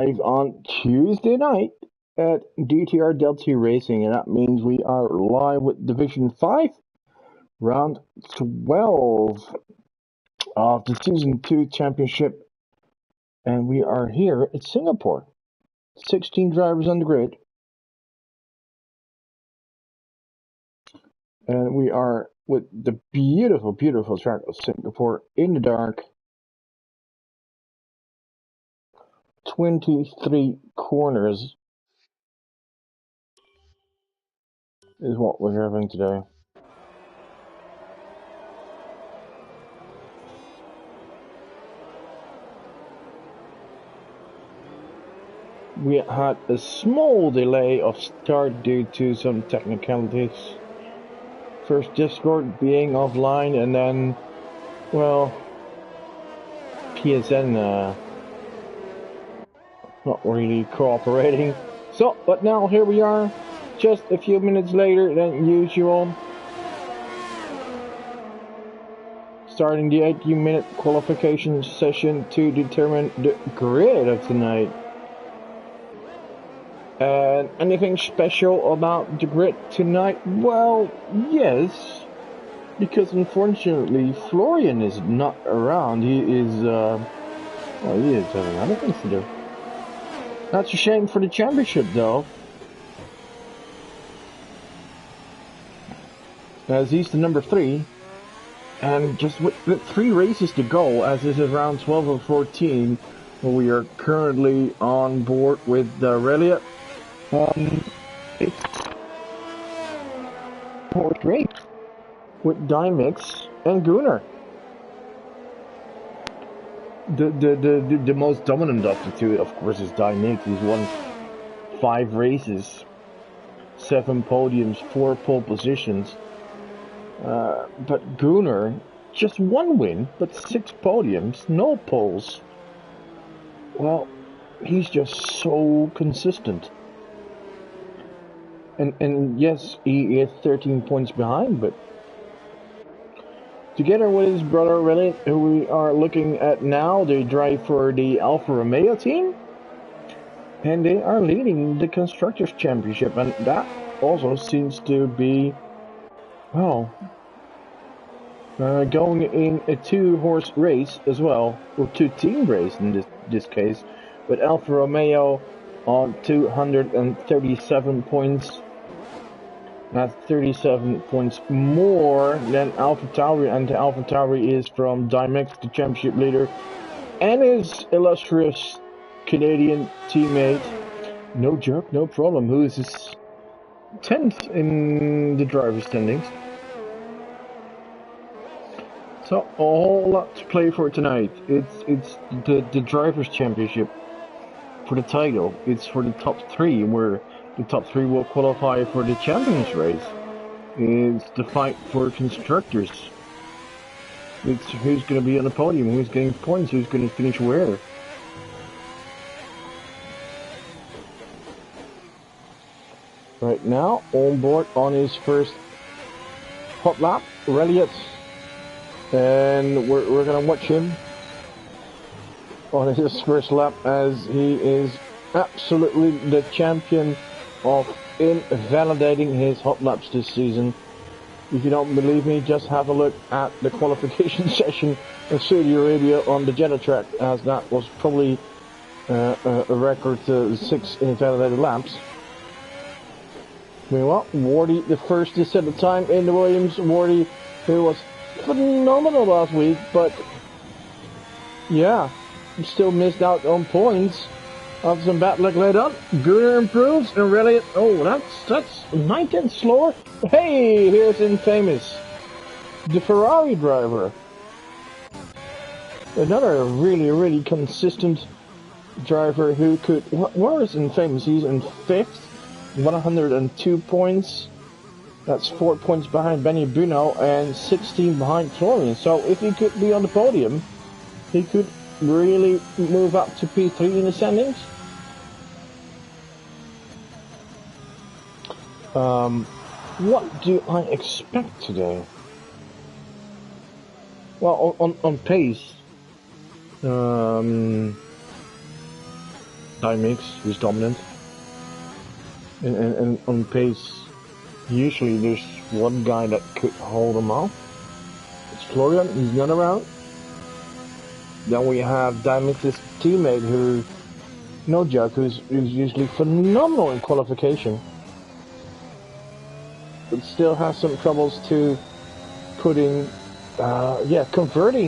live on Tuesday night at DTR Delta Racing, and that means we are live with Division 5, round 12 of the Season 2 Championship, and we are here at Singapore. 16 drivers on the grid, and we are with the beautiful, beautiful track of Singapore in the dark. 23 corners is what we're having today. We had a small delay of start due to some technicalities. First Discord being offline, and then, well, PSN not really cooperating. So, but now here we are, just a few minutes later than usual. Starting the 18-minute qualification session to determine the grid of tonight. And anything special about the grid tonight? Well, yes, because unfortunately Florian is not around. He is, he is having other things to do. That's a shame for the championship, though, as he's the number 3, and just with 3 races to go, as this is round 12 of 14, we are currently on board with Relia. It's fourth race with Dimix and Gunnar. The most dominant of the two, of course, is Dimix. He's won 5 races, 7 podiums, 4 pole positions. But Gunnar, just 1 win, but 6 podiums, no poles. Well, he's just so consistent. And yes, he is 13 points behind, but together with his brother Relit, who we are looking at now, they drive for the Alfa Romeo team, and they are leading the Constructors' Championship, and that also seems to be, well, going in a 2-horse race as well, or 2-team race in this case, with Alfa Romeo on 237 points. That's 37 points more than AlphaTauri, and AlphaTauri is from Dimix, the championship leader, and his illustrious Canadian teammate, no jerk, no problem, who is his 10th in the driver's standings. So a whole lot to play for tonight. It's the drivers' championship for the title. It's for the top 3, where the top 3 will qualify for the champions race. It's the fight for constructors. It's who's going to be on the podium, who's getting points, who's going to finish where. Right now, on board on his first hot lap, Reliot. And we're going to watch him on his first lap, as he is absolutely the champion of invalidating his hot laps this season. If you don't believe me, just have a look at the qualification session in Saudi Arabia on the Jeddah track, as that was probably a record 6 invalidated laps. Meanwhile, Wardy, the first to set the time in the Williams. Wardy, who was phenomenal last week, but yeah, still missed out on points. After some bad luck laid on, Gunnar improves, and really, oh, that's 9/10 slower. Hey, here's Infamous, the Ferrari driver. Another really consistent driver who could. Where is Infamous? He's in 5th, 102 points. That's 4 points behind Benny Buno and 16 behind Florian. So if he could be on the podium, he could really move up to P3 in the standings. What do I expect today? Well, on pace, mix is dominant. And on pace, usually there's one guy that could hold him off. It's Florian, he's not around. Then we have Dymix's teammate who, no joke, who's usually phenomenal in qualification. But still has some troubles to converting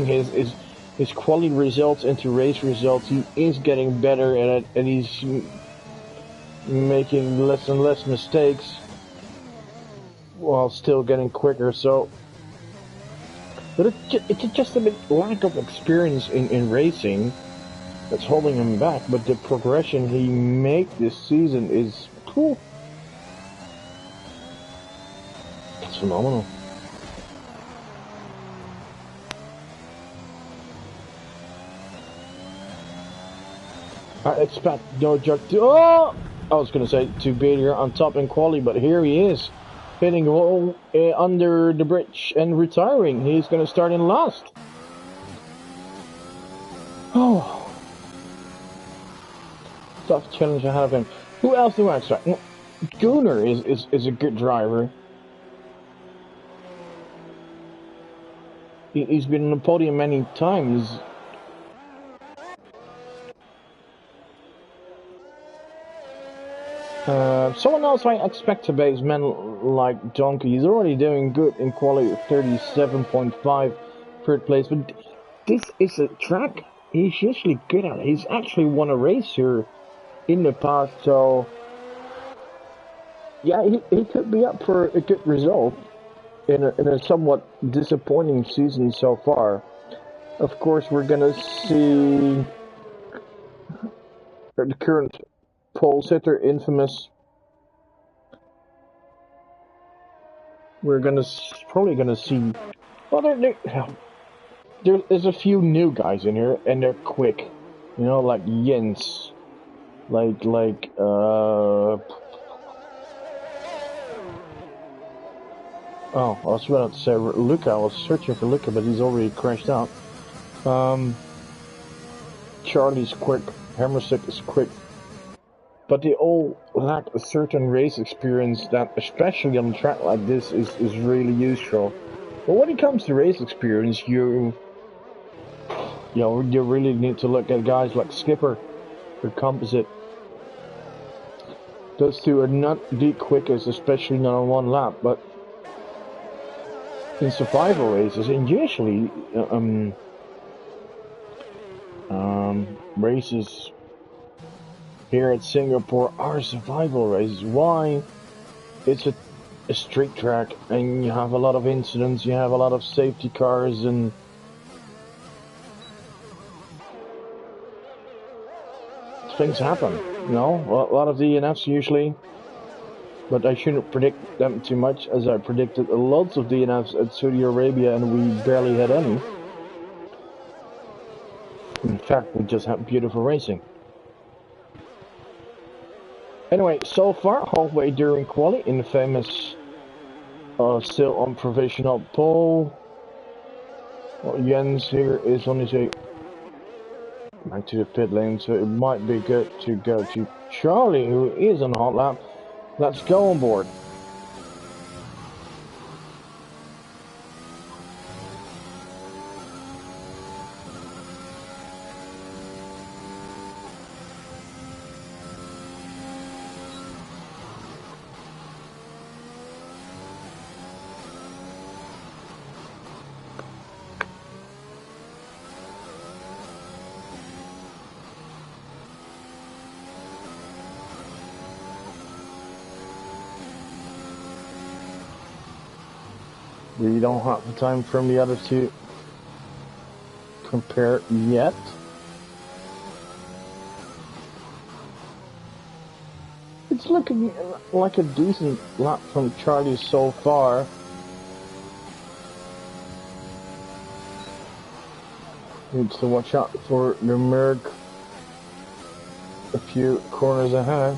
his quality results into race results. He is getting better at it, and he's making less and less mistakes while still getting quicker. So, but it's just a bit lack of experience in racing that's holding him back. But the progression he made this season is cool. It's phenomenal. I expect no joke to. Oh! I was going to say to be here on top in quali, but here he is, hitting under the bridge and retiring. He's going to start in last. Oh, tough challenge ahead of him. Who else do I expect? Gunnar is a good driver. He's been on the podium many times. Someone else I expect to base men like Donkey. He's already doing good in quality 37.5 third place, but this is a track he's usually good at. He's actually won a race here in the past, so yeah, he could be up for a good result in a somewhat disappointing season so far. Of course, we're gonna see the current pole sitter, Infamous. We're probably gonna see. Well, there's a few new guys in here, and they're quick. You know, like Jens, Oh, I was about to say Luca. I was searching for Luca, but he's already crashed out. Charlie's quick. Hammerstick is quick. But they all lack a certain race experience that, especially on a track like this, is really useful. But when it comes to race experience, you really need to look at guys like Skipper or Composite. Those two are not the quickest, especially not on one lap, but in survival races, and usually races here at Singapore are survival races. Why? It's a street track, and you have a lot of incidents, you have a lot of safety cars, and things happen, you know? A lot of DNFs usually, but I shouldn't predict them too much, as I predicted lots of DNFs at Saudi Arabia, and we barely had any. In fact, we just had beautiful racing. Anyway, so far, halfway during quali, in the famous still on provisional pole. Well, Jens here is on his way back to the pit lane, so it might be good to go to Charlie, who is on a hot lap. Let's go on board. We don't have the time from the other two compare yet. It's looking like a decent lap from Charlie so far. Needs to watch out for the Merc a few corners ahead.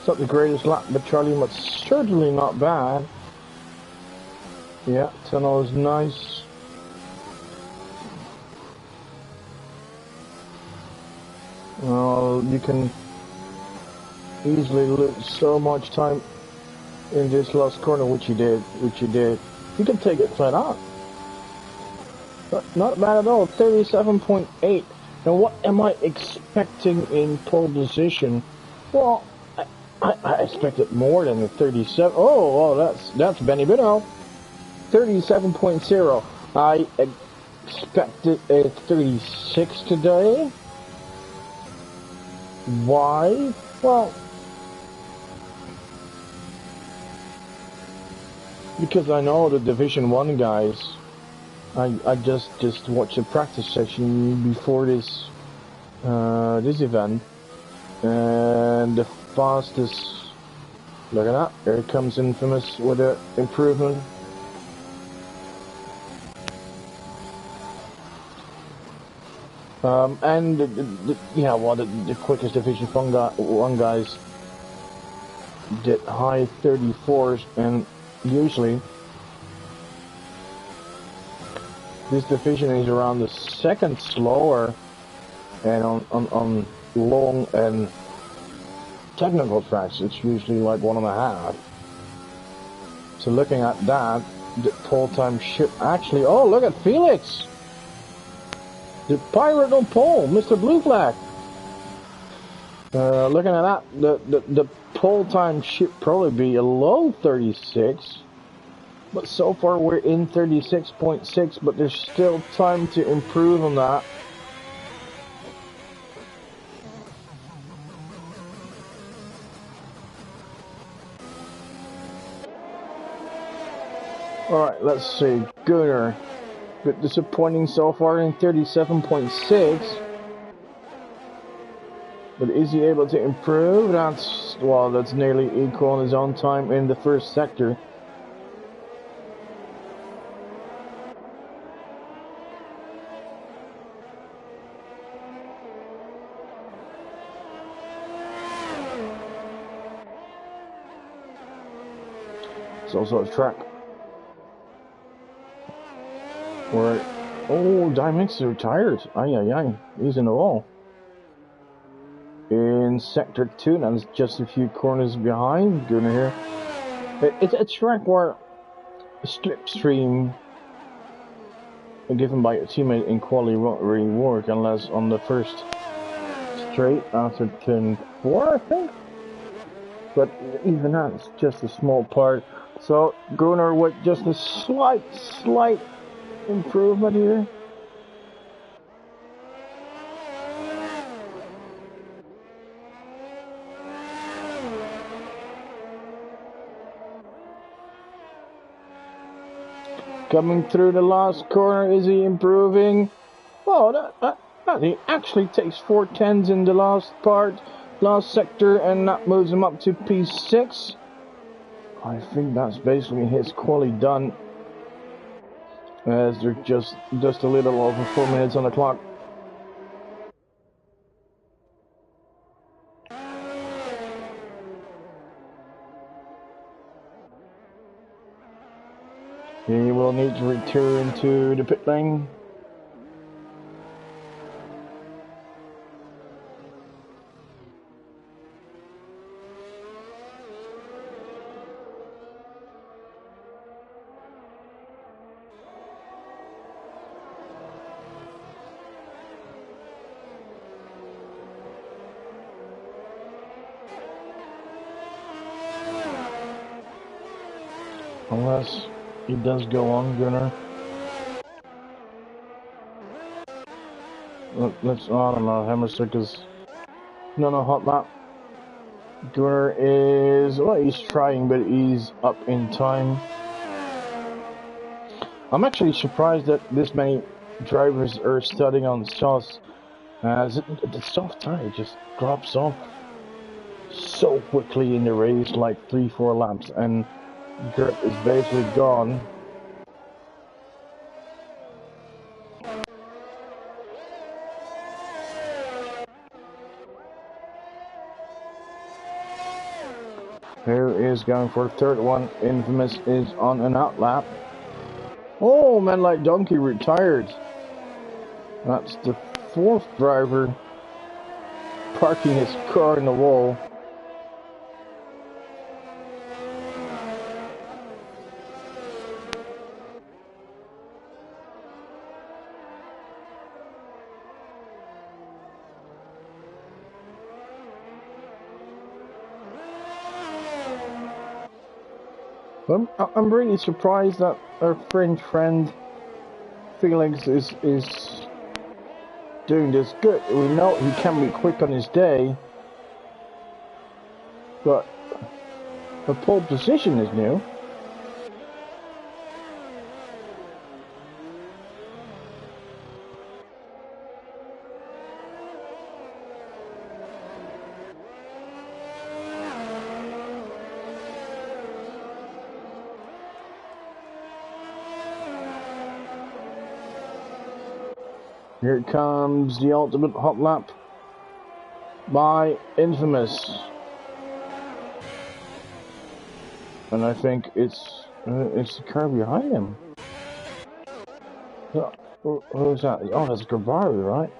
Not the greatest lap, but Charlie was certainly not bad. Yeah, tunnel is nice. Well, you can easily lose so much time in this last corner, which you did. You can take it flat out. Not bad at all. 37.8. Now, what am I expecting in pole position? Well, I expected more than the 37. Oh, that's Benny Bino. 37.0. I expected a 36 today. Why? Well, because I know the Division 1 guys. I just watched a practice session before this this event, and the fastest. Look at that! Here comes Infamous with an improvement. And the quickest Division 1 guys did high 34s, and usually this division is around the second slower, and on long and technical tracks it's usually like 1.5. So looking at that, the pole time should actually. Oh, look at Felix! The pirate on pole, Mr. Blue Flag. Looking at that, the pole time should probably be a low 36. But so far we're in 36.6, but there's still time to improve on that. Alright, let's see. Gunnar. Bit disappointing so far in 37.6. But is he able to improve? That's nearly equal on his own time in the first sector. It's also a track where, Dimix is retired. He's in the wall. In sector 2, that's just a few corners behind Gunnar here. It's a track where a slipstream given by a teammate in quali won't really work unless on the first straight after turn 4, I think. But even that, it's just a small part. So Gunnar with just a slight improvement here. Coming through the last corner, is he improving? Oh, he actually takes 4/10s in the last sector, and that moves him up to P6. I think that's basically his quali done, as there's just a little over 4 minutes on the clock. He will need to return to the pit lane. Unless he does go on, Gunnar. Let's, I don't know, Hammer Circus. No, hot lap. Gunnar is, he's trying, but he's up in time. I'm actually surprised that this many drivers are studying on sauce, as the soft tire just drops off so quickly in the race, like 3-4 laps, and grip is basically gone. Who is going for the third one? Infamous is on an out lap. Oh, man like Donkey retired. That's the fourth driver parking his car in the wall. I'm really surprised that our French friend Felix is doing this good. We know he can be quick on his day, but the pole position is new. Here comes the ultimate hot lap by Infamous. And I think it's the car behind him. Who's that? Oh, that's Gabari, right?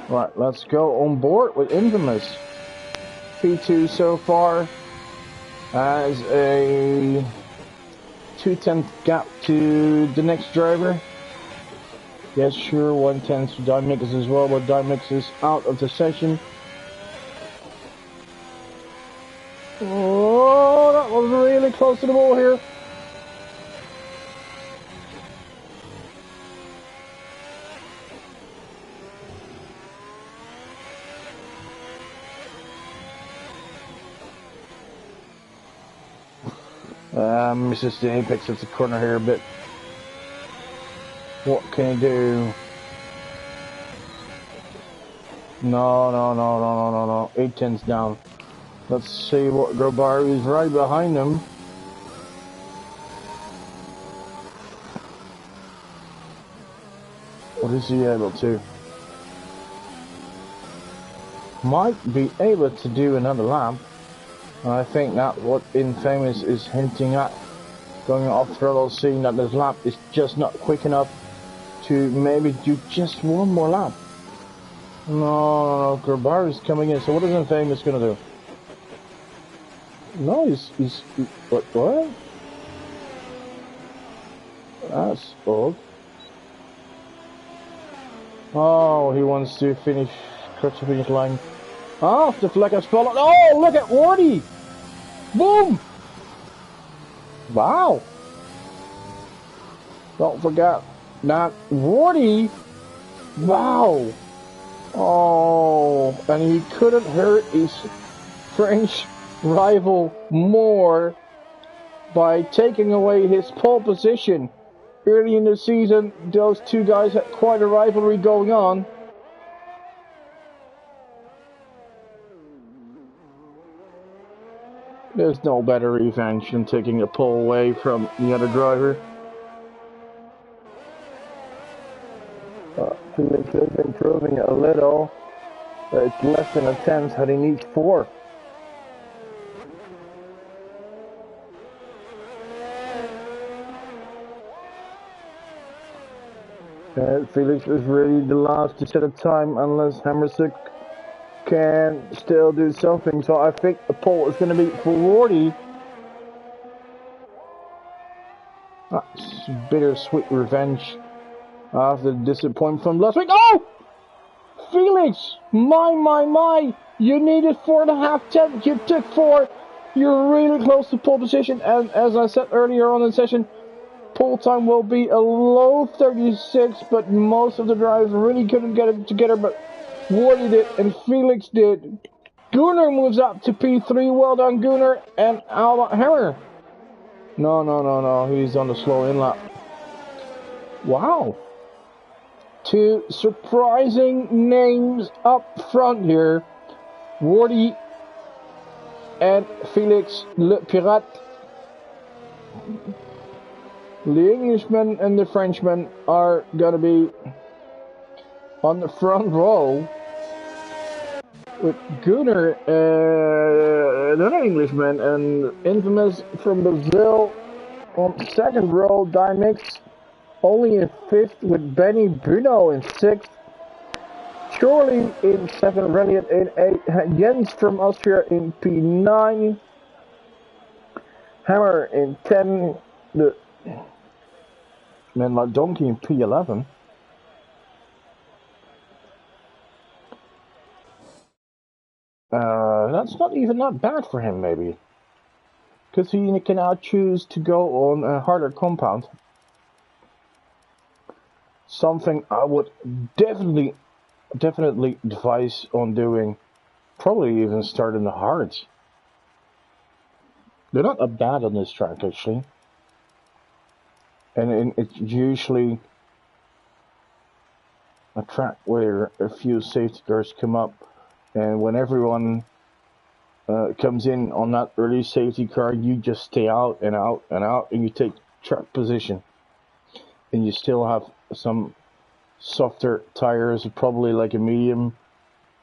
Right, let's go on board with Infamous. P2 so far has a 2/10 gap to the next driver. Yes, sure, 1/10 to Dymix as well, but Dymix is out of the session. Oh, that was really close to the ball here. Misses the apex at the corner here a bit. What can he do? No. 8/10's down. Let's see what Grobari is right behind him. What is he able to? Might be able to do another lap. I think that's what Infamous is hinting at. Going off throttle, seeing that this lap is just not quick enough to maybe do just one more lap. No, Grobari is coming in. So what is Infamous gonna do? No, he's what? That's odd. Oh, he wants to finish, cross the finish line. Oh, the flag has fallen. Oh, look at Wardy! Boom! Wow! Don't forget that Wardy. Wow! Oh, and he couldn't hurt his French rival more by taking away his pole position. Early in the season, those two guys had quite a rivalry going on. There's no better revenge than taking a pole away from the other driver. Felix has been improving a little. It's less than a tenth, but he needs 4. Felix is really the last to set a time unless Hammersick can still do something. So I think the pole is going to be for Wardy. That's bittersweet revenge after the disappointment from last week. Oh! Felix! My! You needed 4.5 tenths. You took 4. You're really close to pole position. And as I said earlier on in the session, pole time will be a low 36, but most of the drivers really couldn't get it together, but Wardy did, and Felix did. Gunnar moves up to P3, well done Gunnar, and Alba Hammer. No, he's on the slow in lap. Wow. 2 surprising names up front here. Wardy and Felix Le Pirate. The Englishman and the Frenchman are gonna be on the front row with Gunnar, another Englishman, and Infamous from Brazil on second row. Dymix only in 5th with Benny Bruno in 6th. Surely in 7th, Reliant in 8th, Jens from Austria in P9, Hammer in 10, the man like Donkey in P11. That's not even that bad for him, maybe. Because he can now choose to go on a harder compound. Something I would definitely advise on doing. Probably even start in the hards. They're not that bad on this track, actually. And it's usually a track where a few safety cars come up, and when everyone comes in on that early safety car, you just stay out and out and out, and you take track position. And you still have some softer tires, probably like a medium,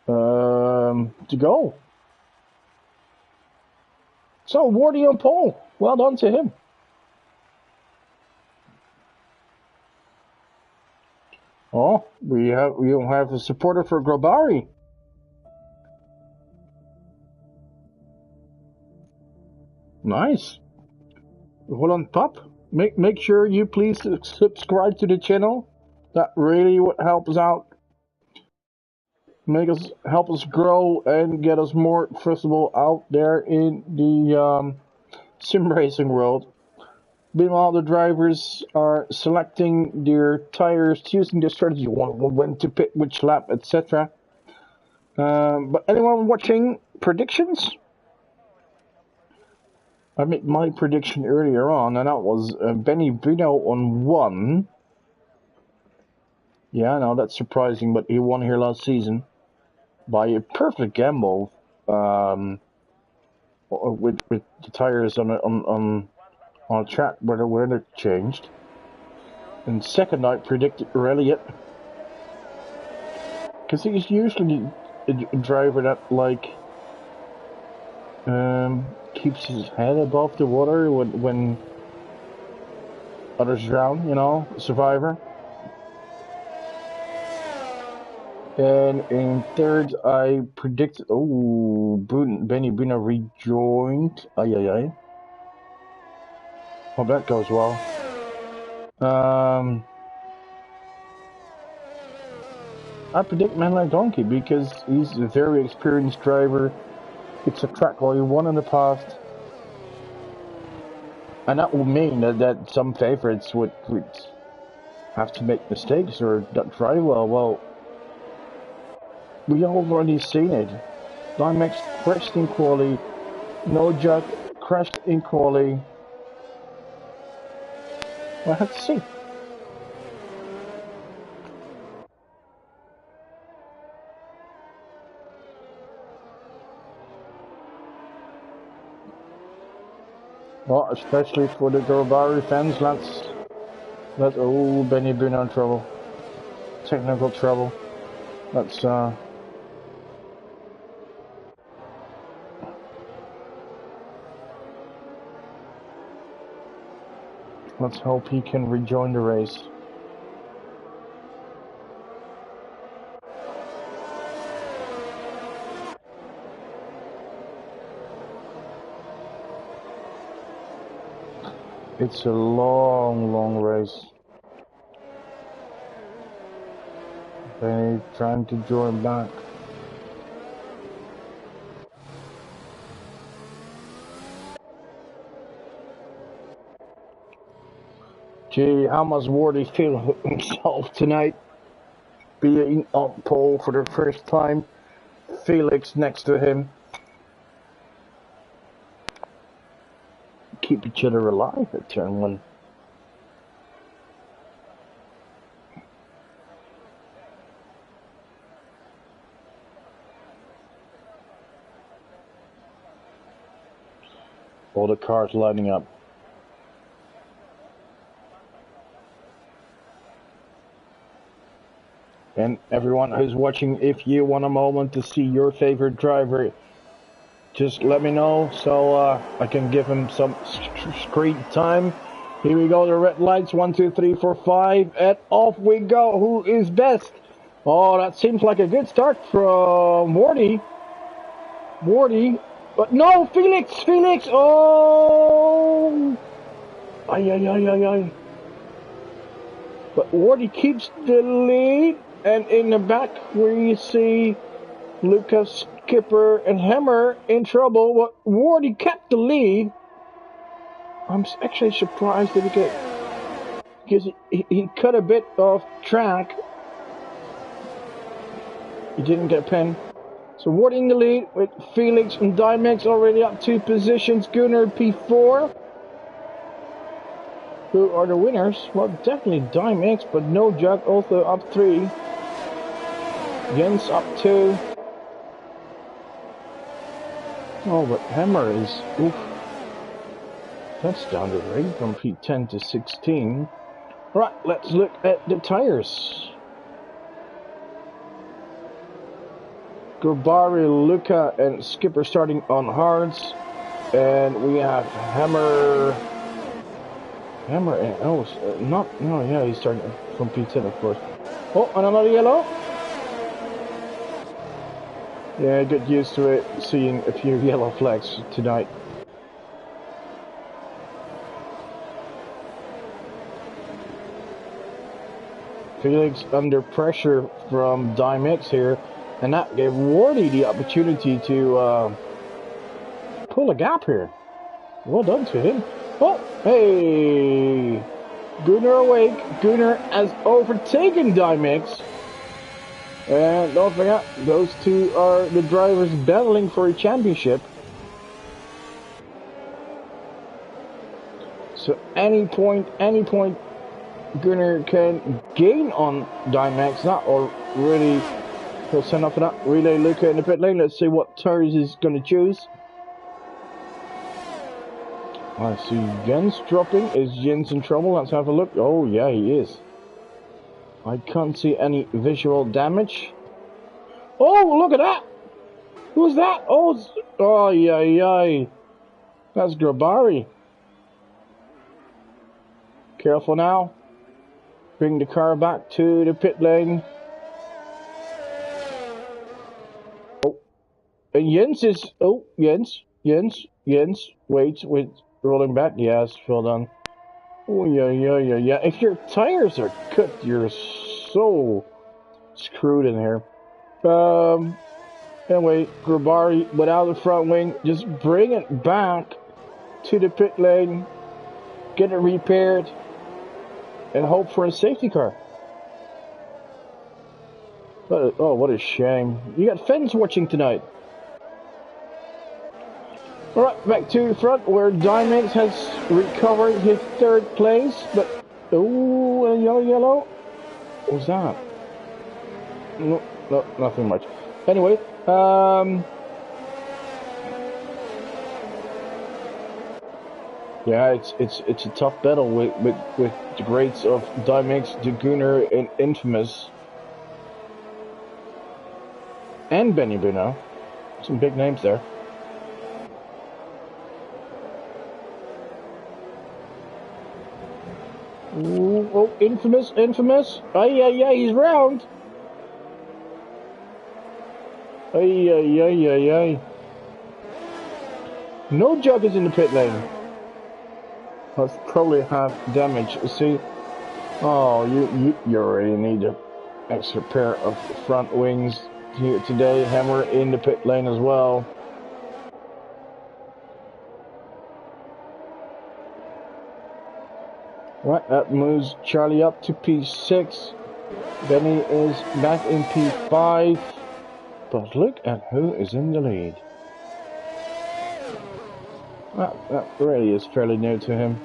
to go. So Wardy on pole, well done to him. Oh, we have a supporter for Grobari. Nice. Hold on top. Make sure you please subscribe to the channel. That really would help us out. Help us grow and get us more visible out there in the sim racing world. Meanwhile, the drivers are selecting their tires, choosing their strategy, when to pit, which lap, etc. But anyone watching predictions? I made my prediction earlier on, and that was Benny Bruno on 1. Yeah, I know, that's surprising, but he won here last season by a perfect gamble with the tires on a track where they're changed. And second, I predicted Reliant, because he's usually a driver that keeps his head above the water when others drown, you know, survivor. And in third, I predicted, Benny Bruno rejoined. Ay. Well, that goes well. I predict Man Like Donkey because he's a very experienced driver. It's a track where he won in the past. And that would mean that some favorites would have to make mistakes or not drive well. Well, we already seen it. Dimex crashed in quali. No Jack crashed in quali. We'll have to see. Well, especially for the Grobari fans, let's Benny Bruno in trouble. Technical trouble. Let's hope he can rejoin the race. It's a long race. They're trying to join back. Gee, how must Wardy feel himself tonight? Being on pole for the first time. Felix next to him. Keep each other alive at turn 1. All the cars lining up. And everyone who's watching, if you want a moment to see your favorite driver, just let me know so I can give him some screen time Here we go, the red lights, 1, 2, 3, 4, 5, and off we go. Who is best? Oh, that seems like a good start from Morty. But no, Felix, oh! Ay, ay, ay, ay, ay. But Morty keeps the lead, and in the back we see Lucas, Skipper, and Hammer in trouble, but Morty kept the lead. I'm actually surprised that because he cut a bit off track. He didn't get a pen. So Ward in the lead with Felix and Dimex already up 2 positions. Gunnar P4. Who are the winners? Well, definitely Dimex, but no Jug also up 3. Jens up 2. Oh, but Hammer is... Oof. That's down the ring from P10 to 16. Right, let's look at the tires. Grabari, Luca, and Skipper starting on hards. And we have Hammer and... Oh, not... No, yeah, he's starting from P10, of course. Oh, and another yellow. Yeah, get used to it, seeing a few yellow flags tonight. Felix under pressure from Dimex here, and that gave Wardy the opportunity to pull a gap here. Well done to him. Oh, hey! Gunnar awake. Gunnar has overtaken Dimex. And don't forget, those two are the drivers battling for a championship. So any point Gunnar can gain on Dimex. Not already. He'll send off for that. Relay Luca in the pit lane. Let's see what tires he's going to choose. I see Jens dropping. Is Jens in trouble? Let's have a look. Oh, yeah, he is. I can't see any visual damage. Oh, look at that! Who's that? Oh, yeah. That's Grabari. Careful now. Bring the car back to the pit lane. Oh, and Jens is... Oh, Jens. Wait. Rolling back. Yes, well done. Oh, yeah. If your tires are cut, you're so screwed in here. Anyway, Grabari without the front wing, just bring it back to the pit lane, get it repaired, and hope for a safety car. Oh, what a shame. You got fans watching tonight. Alright, back to the front where Dimex has recovered his 3rd place, but... Oh, a yellow. What was that? No, nothing much. Anyway, yeah, it's a tough battle with the greats of Dimex, De Gunnar, and Infamous. And Benny Bruno. Some big names there. Ooh, oh, Infamous. Ay, he's round. Ay. No joggers in the pit lane. Let's probably have damage. See? Oh, you already need an extra pair of front wings here today. Hammer in the pit lane as well. Right, that moves Charlie up to P6. Benny is back in P5. But look at who is in the lead. That really is fairly new to him.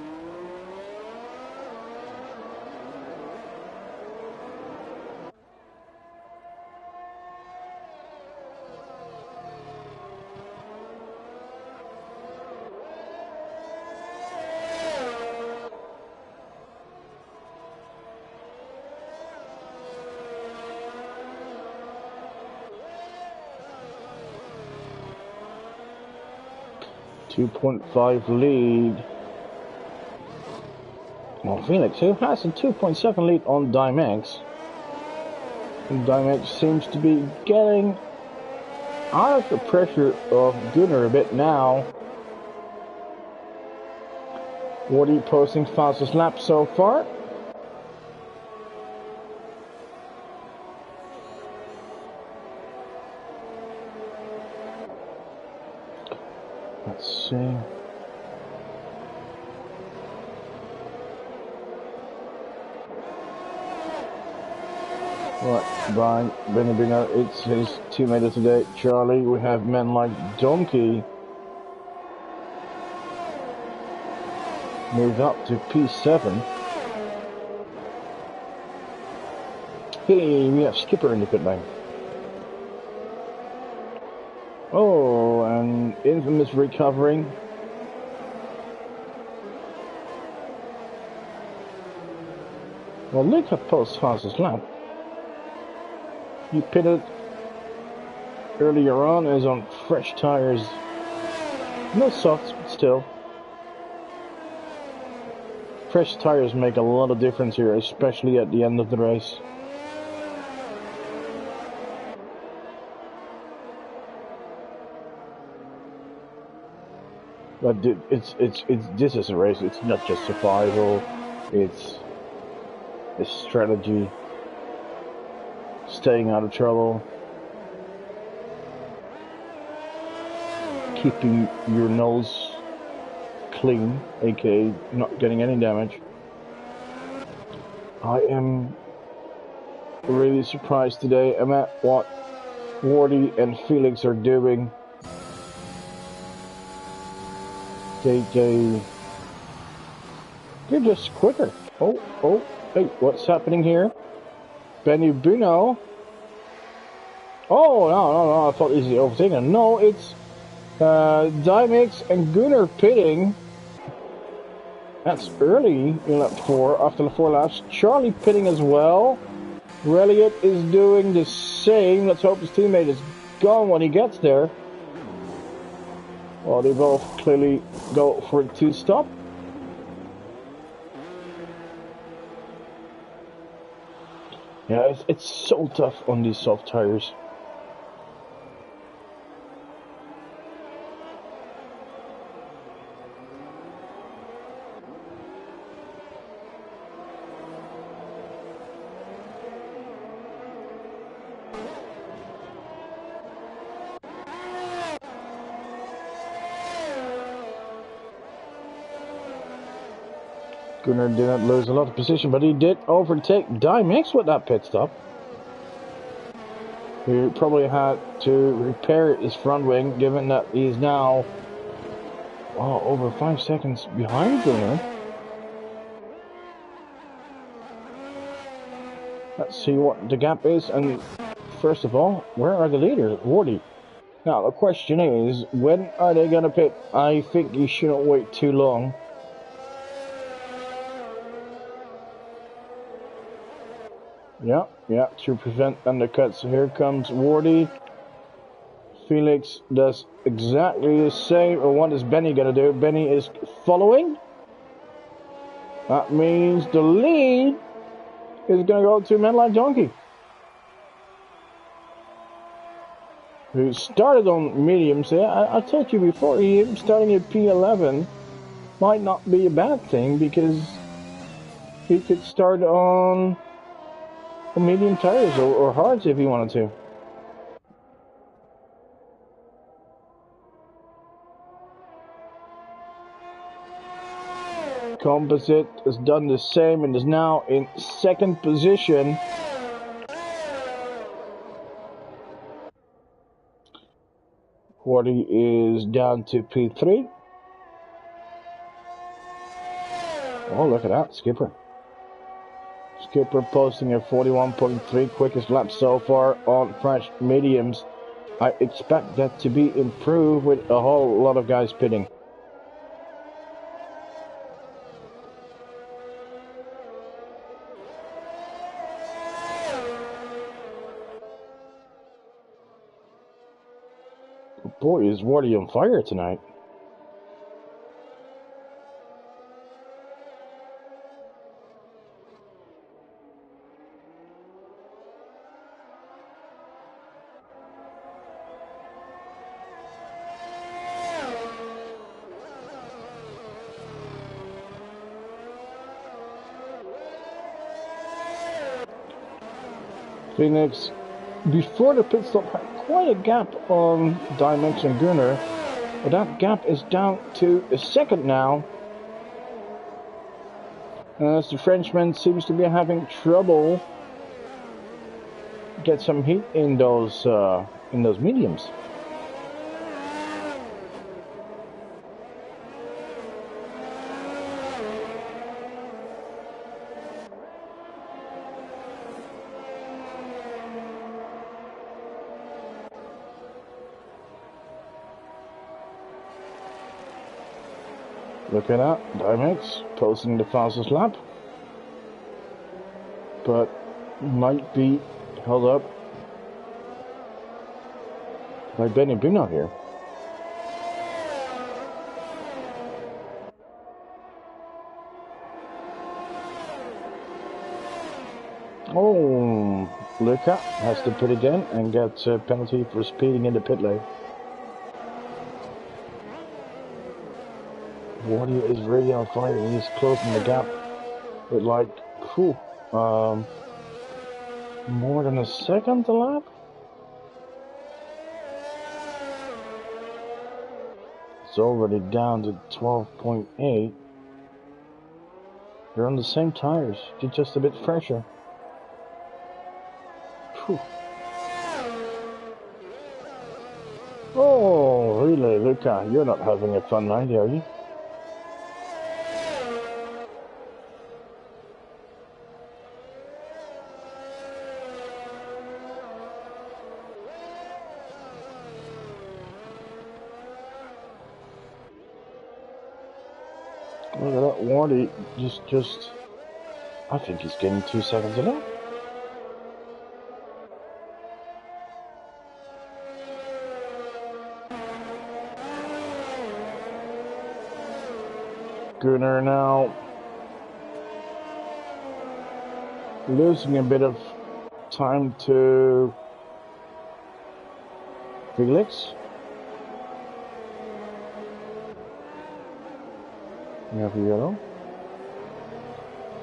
.5 lead. Felix, who has a 2.7 lead on Dimex. And Dimex seems to be getting out of the pressure of Gunnar a bit now. Wardy posting fastest lap so far. Let's see. Right, by Benny Bino, it's his teammate of today, Charlie. We have men like Donkey. Moved up to P7. Hey, we have Skipper in the pit lane. Oh, and infamous recovering. Well, look at Post's fastest lap. He pitted earlier on, is on fresh tires. No softs, but still. Fresh tires make a lot of difference here, especially at the end of the race. But this is a race. It's not just survival. It's strategy. Staying out of trouble. Keeping your nose clean, aka not getting any damage. I am really surprised today. I'm at what Wardy and Felix are doing. They're just quicker. Oh, hey, what's happening here? Benny Buno. Oh, no, I thought this is overtaken. No, it's Dimix and Gunnar pitting. That's early in lap 4, after the 4 laps. Charlie pitting as well. Reliot is doing the same. Let's hope his teammate is gone when he gets there. Well, they both clearly go for a 2-stop. Yeah, it's so tough on these soft tires. Gunnar did not lose a lot of position, but he did overtake Dimix with that pit stop. He probably had to repair his front wing, given that he's now over 5 seconds behind Gunnar. Let's see what the gap is, and first of all, where are the leaders? Wardy. Now the question is, when are they gonna pit? I think you shouldn't wait too long. Yeah, to prevent undercuts. Here comes Wardy. Felix does exactly the same. Or what is Benny gonna do? Benny is following. That means the lead is gonna go to men like Donkey, who started on mediums. Yeah, I told you before, him starting at P11 might not be a bad thing, because he could start on medium tires or hards if he wanted to. Composite has done the same and is now in second position. Wardy is down to P3. Oh, look at that, Skipper. Skipper posting a 41.3, quickest lap so far on fresh mediums. I expect that to be improved with a whole lot of guys pitting. Boy, is Wardy on fire tonight. Phoenix, before the pit stop, had quite a gap on Dimex and Gunnar, but that gap is down to a second now, as the Frenchman seems to be having trouble get some heat in those mediums. Look at that, Dimex posting the fastest lap, but might be held up by Benny Bruno here. Oh, Luca has to pit again and gets a penalty for speeding in the pit lane. Wardy is really on fire. He's closing the gap with like, more than a second to lap. It's already down to 12.8. They're on the same tires, they're just a bit fresher. Whew. Oh, really, Luca? You're not having a fun night, are you? Look at that, Wardy, just, I think he's getting 2 seconds a lap. Gunnar now losing a bit of time to Felix. We have a yellow.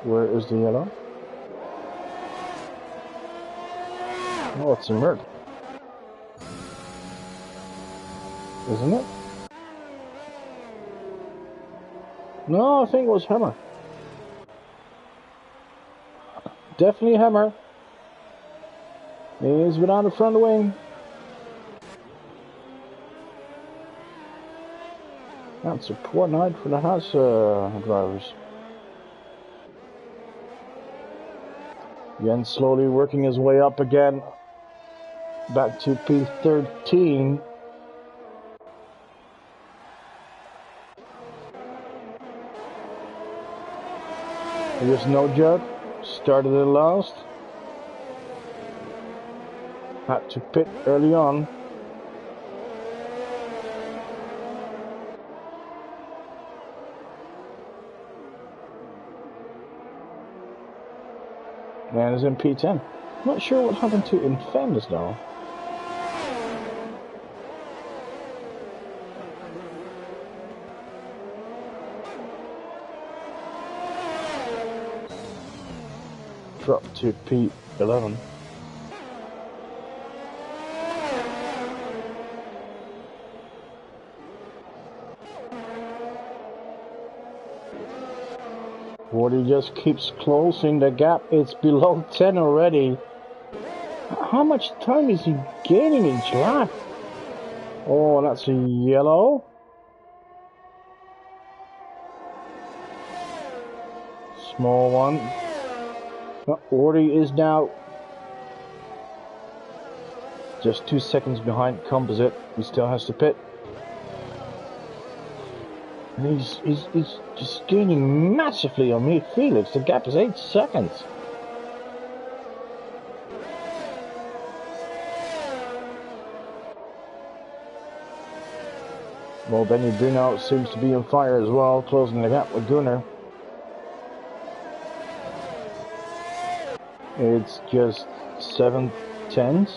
Where is the yellow? Oh, it's a Merc. Isn't it? No, I think it was Hammer. Definitely Hammer. He's without a front wing. That's a poor night for the Haas drivers. Jens slowly working his way up again. Back to P13. Here's No Joke. Started it last. Had to pit early on. And is in P10. Not sure what happened to Infamous now. Drop to P11. Wardy just keeps closing the gap. It's below 10 already. How much time is he gaining each lap? Oh, that's a yellow. Small one. Wardy is now just 2 seconds behind Composite. He still has to pit. And he's just gaining massively on me, Felix. The gap is 8 seconds. Well, Benny Bruno seems to be on fire as well, closing the gap with Gunnar. It's just 7/10.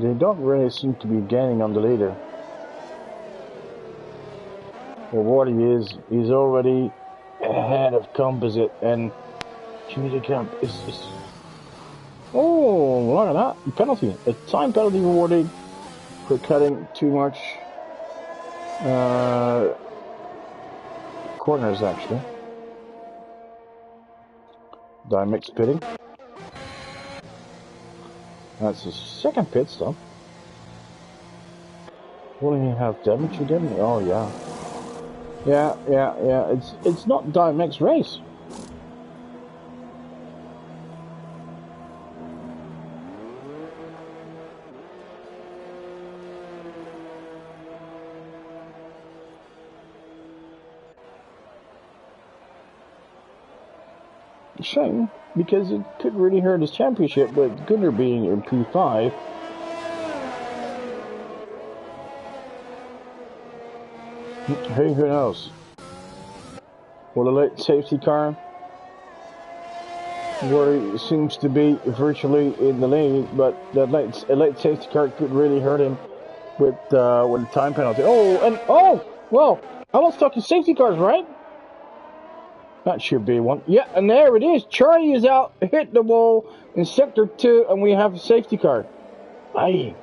They don't really seem to be gaining on the leader. Well, what he is, he's already ahead of Composite, and Community Camp is... Oh, look at that. Penalty. A time penalty awarded for cutting too much corners, actually. Dimix pitting. That's his second pit stop. Will he have damage again? Oh, yeah. Yeah. It's not Dimix race. Shame, because it could really hurt his championship with Gunnar being in P5. Hey, who knows? Well, a late safety car, where he seems to be virtually in the lead, but a late safety car could really hurt him with the time penalty. Well, I was talking safety cars, right? That should be one. Yeah, and there it is. Charlie is out, hit the wall in sector 2, and we have a safety car. Aye.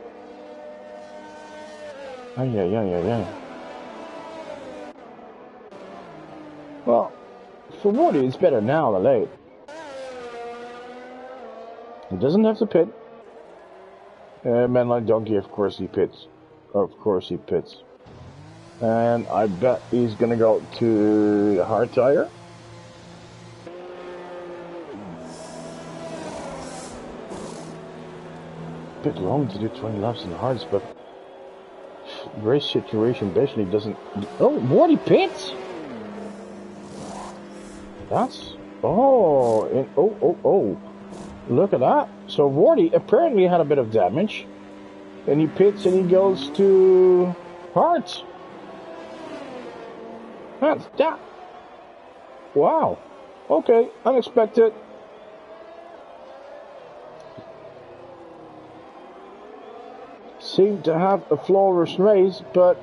Well, for Woody, it's better now than late. He doesn't have to pit. Man like Donkey, of course he pits. And I bet he's gonna go to the hard tire. Bit long to do 20 laps in the hards, but the race situation basically doesn't. Oh, Morty pits. That's oh! Look at that. So Morty apparently had a bit of damage, and he pits and he goes to hards. That's that. Wow. Okay, unexpected. Seemed to have a flawless race, but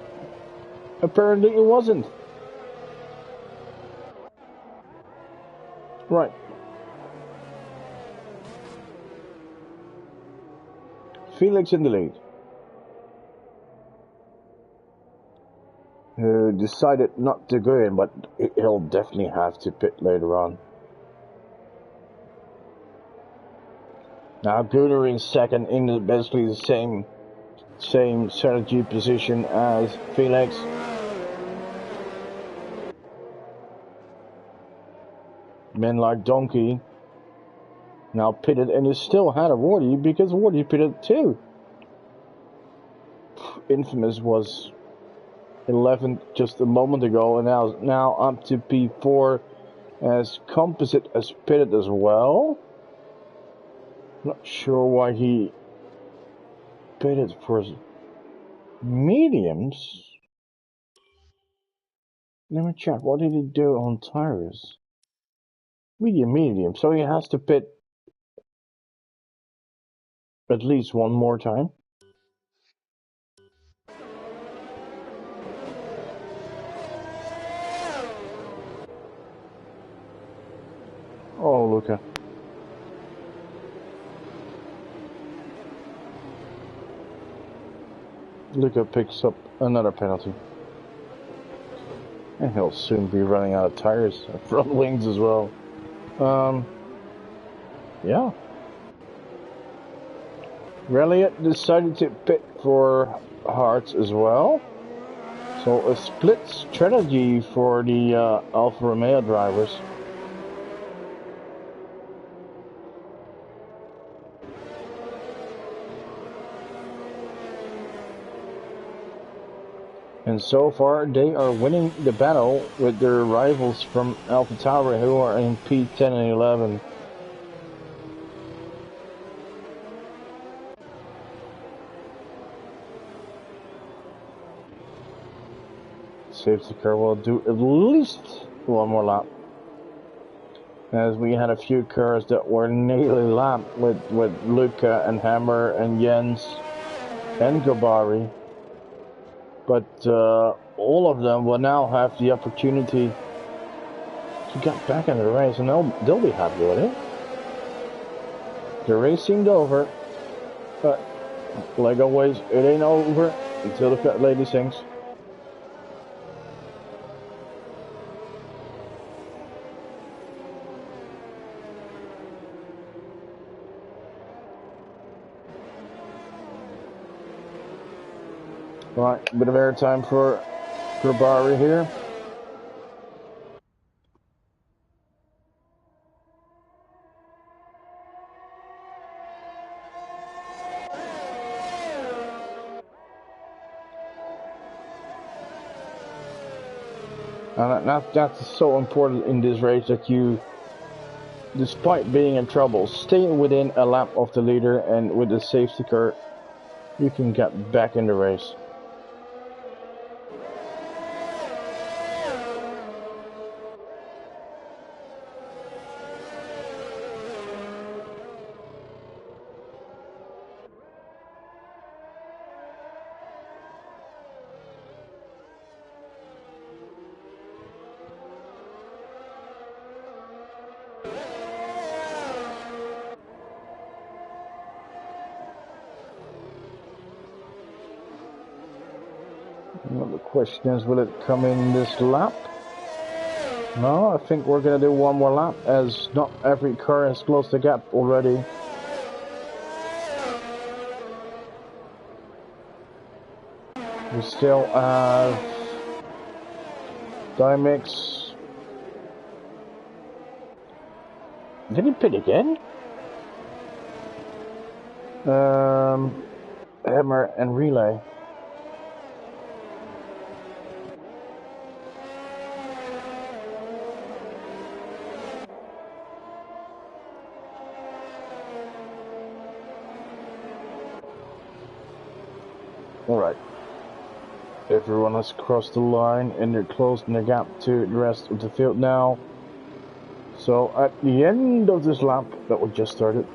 apparently it wasn't. Right. Felix in the lead. Decided not to go in, but he'll definitely have to pit later on. Now Gunnar in second, in basically the same strategy position as Felix. Men like Donkey now pitted and is still ahead of Wardy because Wardy pitted too. Infamous was 11th just a moment ago, and now up to P4 as Composite has pitted as well. Not sure why he pitted for mediums. Let me check. What did he do on tires? Medium. So he has to pit at least one more time. Oh, Luca. Luca picks up another penalty. And he'll soon be running out of tires, front wings as well. Yeah. Reliot decided to pit for Hearts as well. So a split strategy for the Alfa Romeo drivers. And so far, they are winning the battle with their rivals from Alpha Tower, who are in P10 and 11. Safety car will do at least one more lap, as we had a few cars that were nearly lapped with Luca and Hammer and Jens and Gabari, but all of them will now have the opportunity to get back in the race, and they'll be happy with it. The race seemed over, but like always, it ain't over until the fat lady sings. Right, bit of airtime for Grabari here. And that's so important in this race, that you, despite being in trouble, stay within a lap of the leader, and with the safety car, you can get back in the race. Well, the question is, will it come in this lap? No, I think we're going to do one more lap, as not every car has closed the gap already. We still have Dimix. Did he pit again? Hammer and Relay. Alright. Everyone has crossed the line, and they're closing the gap to the rest of the field now. So at the end of this lap that we just started,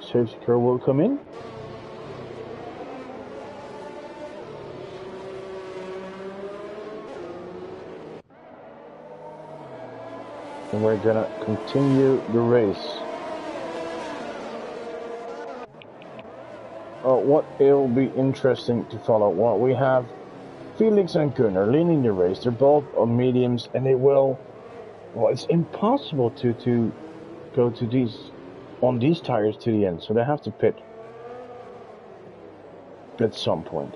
safety car will come in. And we're gonna continue the race. What it'll be interesting to follow. Well, we have Felix and Gunnar leading the race. They're both on mediums, and they will. Well, it's impossible to go to these tires to the end, so they have to pit at some point.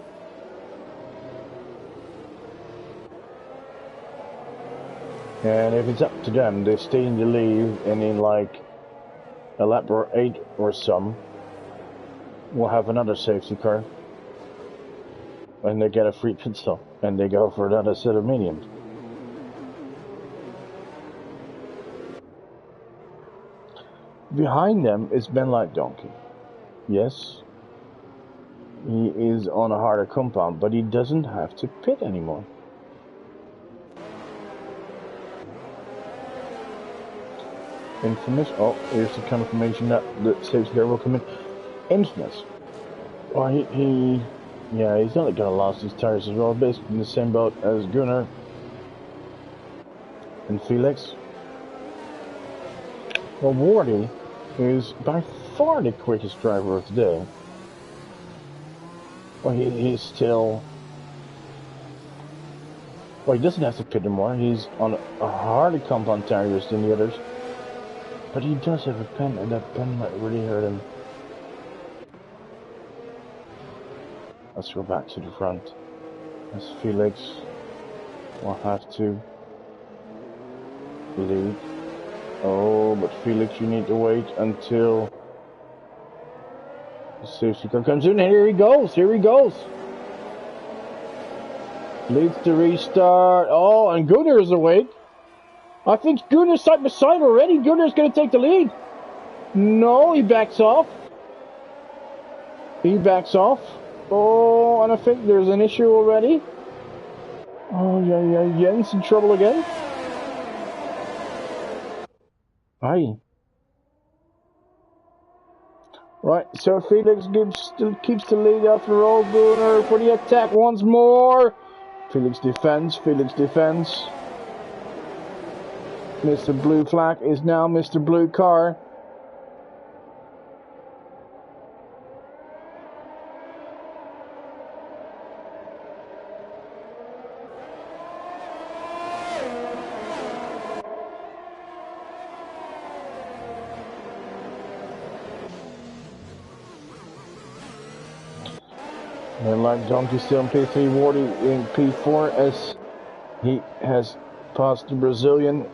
And if it's up to them, they stay in the lead, and in like a lap or 8 or some, we'll have another safety car, and they get a free pit stop, and they go for another set of mediums. Behind them is Ben Light Donkey. Yes, he is on a harder compound, but he doesn't have to pit anymore. Infamous. Oh, here's the confirmation that the safety car will come in. Infamous. Well, yeah, he's not gonna lose his tires as well. Basically in the same boat as Gunnar and Felix. Well, Wardy is by far the quickest driver of the day. Well, he's still. Well, he doesn't have to pit anymore. He's on a harder compound tires than the others. But he does have a pen, and that pen might really hurt him. Let's go back to the front. As Felix will have to lead. Oh, but Felix, you need to wait until the safety car comes in. Here he goes. Here he goes. Leads to restart. Oh, and Gunnar is awake. I think Gunnar's side by side already. Gunnar's going to take the lead. No, he backs off. He backs off. Oh, and I think there's an issue already. Oh, yeah, Jens in trouble again. Aye. Right, so Felix still keeps the lead after all. Gunnar for the attack once more. Felix defends, Felix defends. Mr. Blue Flag is now Mr. Blue Car. And like Donkey still in P3, Wardy in P4 as he has passed the Brazilian.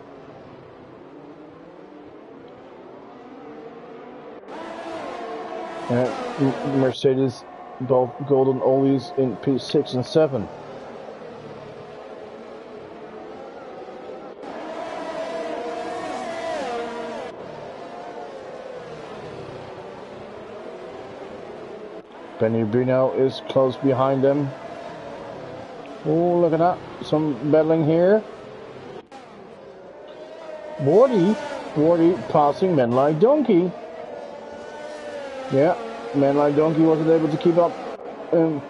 And Mercedes, both golden oldies in P6 and 7. Benny Bruno is close behind them. Oh, look at that. Some battling here. Wardy passing Men Like Donkey. Yeah, Man Like Donkey wasn't able to keep up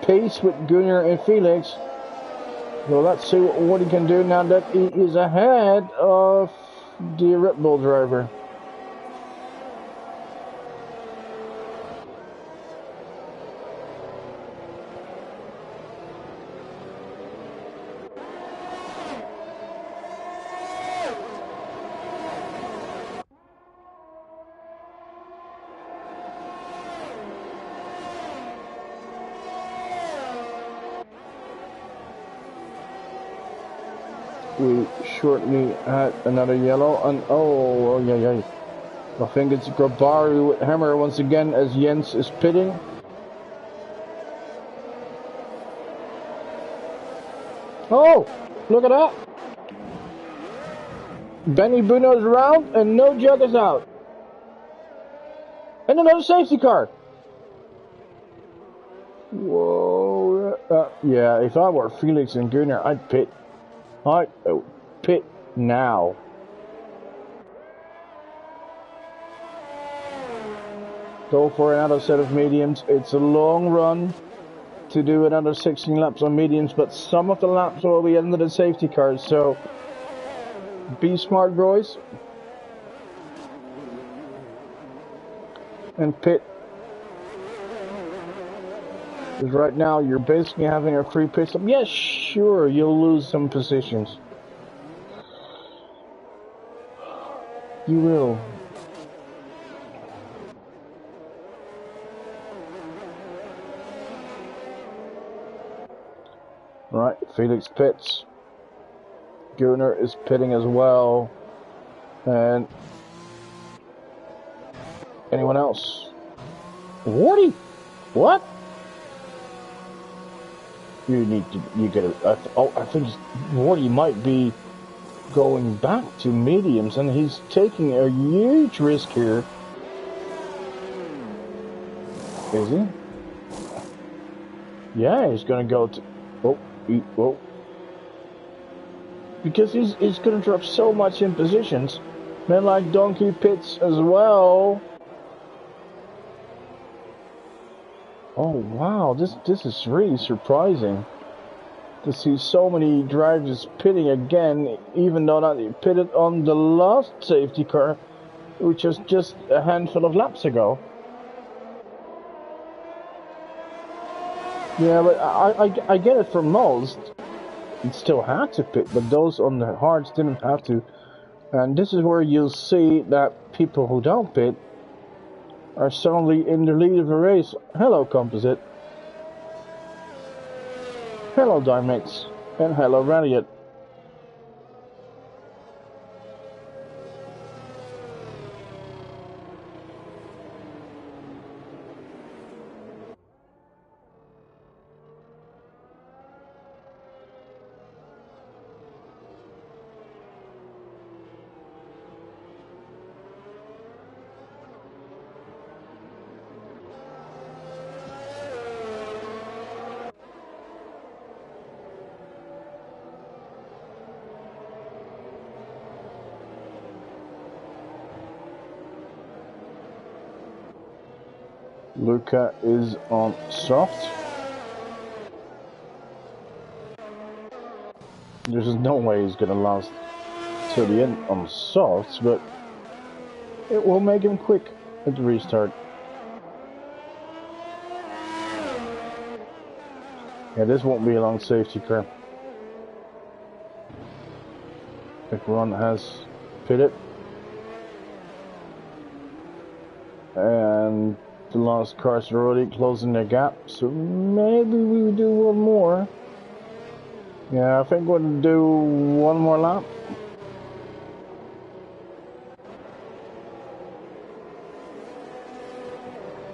pace with Gunnar and Felix. So let's see what he can do now that he is ahead of the Red Bull driver. We shortly had another yellow, and oh yeah. I think it's Grabaru with hammer once again as Jens is pitting. Oh, look at that! Benny Bruno's around and no jug is out. And another safety car. Whoa! Yeah, if I were Felix and Gunnar, I'd pit. Pit now. Go for another set of mediums. It's a long run to do another 16 laps on mediums, but some of the laps will be under the safety cars, so be smart, boys. And pit. Because right now you're basically having a free pit stop. Yes, sure, you'll lose some positions. You will. Right, Felix pits. Gunnar is pitting as well. And anyone else? Wardy? What? You gotta, I think Wardy might be going back to mediums, and he's taking a huge risk here. Is he? Yeah, he's gonna go to, oh. Because he's gonna drop so much in positions. Men Like Donkey pits as well. Oh wow, this is really surprising to see so many drivers pitting again, even though they pitted on the last safety car, which was just a handful of laps ago. Yeah, but I get it for most. It still had to pit, but those on the hards didn't have to. And this is where you'll see that people who don't pit are suddenly in the lead of a race. Hello, Composite. Hello, Dymex. And hello, Radiant. Luca is on soft. There's no way he's gonna last till the end on softs, but it will make him quick at the restart. Yeah, this won't be a long safety car. Ron has pitted. And the last cars are already closing their gap, so maybe we will do one more. Yeah, I think we're going to do one more lap.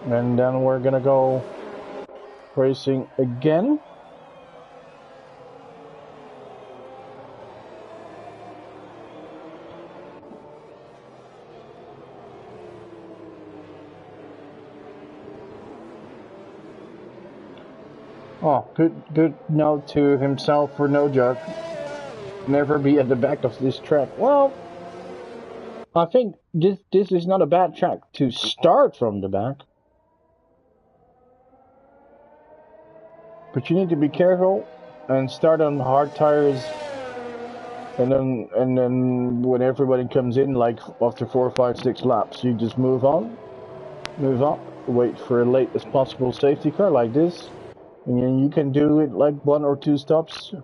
And then we're going to go racing again. Oh, good note to himself for no joke. Never be at the back of this track. Well, I think this is not a bad track to start from the back. But you need to be careful and start on hard tires. And then when everybody comes in, like after 4, 5, 6 laps, you just move on, move up, wait for a late as possible safety car like this. And you can do it like 1 or 2 stops.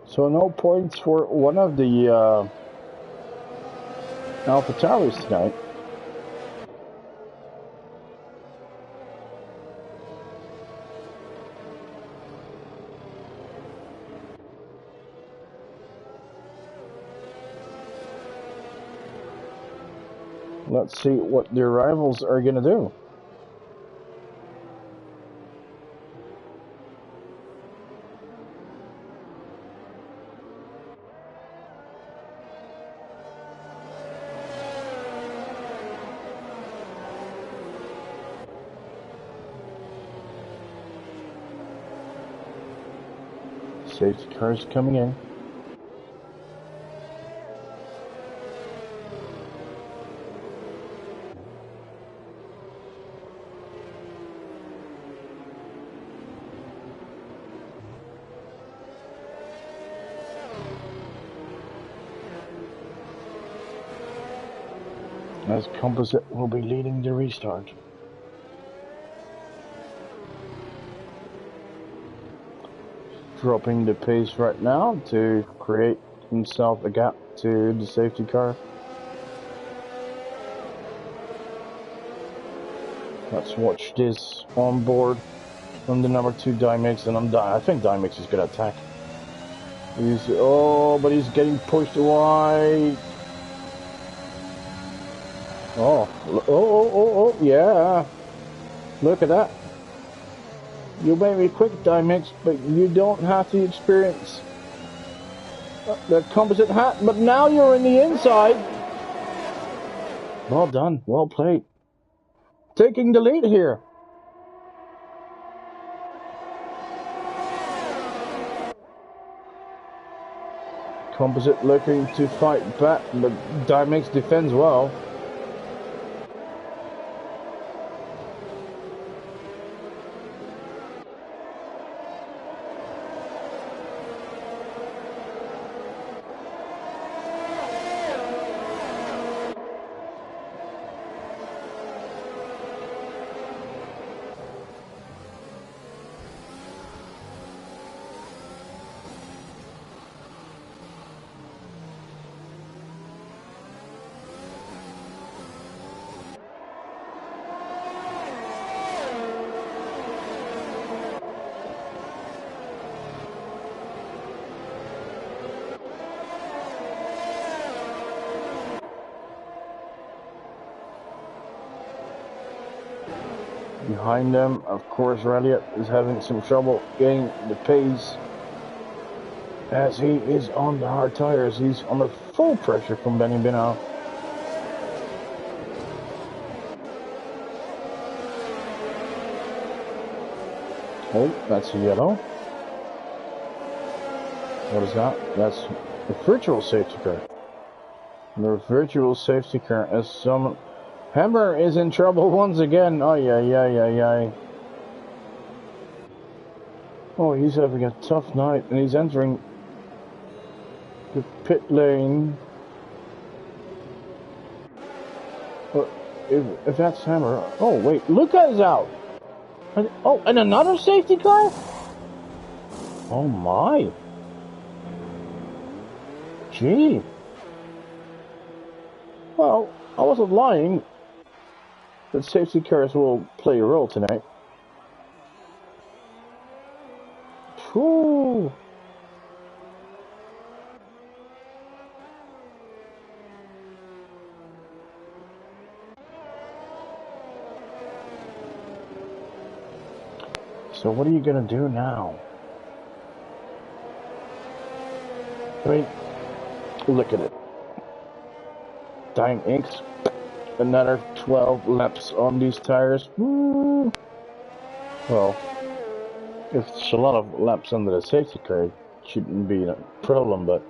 So no points for one of the AlphaTauris tonight. Let's see what their rivals are going to do. Safety cars coming in. As Composite will be leading the restart. Dropping the pace right now to create himself a gap to the safety car. Let's watch this on board from the number 2 Dimix, and I think Dimix is going to attack. But he's getting pushed wide. Oh, yeah. Look at that. You may be quick, Dimix, but you don't have the experience. The composite hat, but now you're in the inside. Well done, well played. Taking the lead here. Composite looking to fight back, but Dimix defends well. Behind them, of course, Ralliot is having some trouble getting the pace as he is on the hard tires. He's under full pressure from Benny Binau. Oh, that's a yellow. What is that? That's a virtual safety car. The virtual safety car as some... Hammer is in trouble once again. Oh, yeah. Oh, he's having a tough night, and he's entering the pit lane. Well, if that's Hammer... Oh, wait, Luca's out! Oh, and another safety car? Oh, my. Gee. Well, I wasn't lying. The safety cars will play a role tonight. Whew. So what are you gonna do now? I mean, look at it. Dying inks. Another 12 laps on these tires. Woo. Well, if it's a lot of laps under the safety car, it shouldn't be a problem, but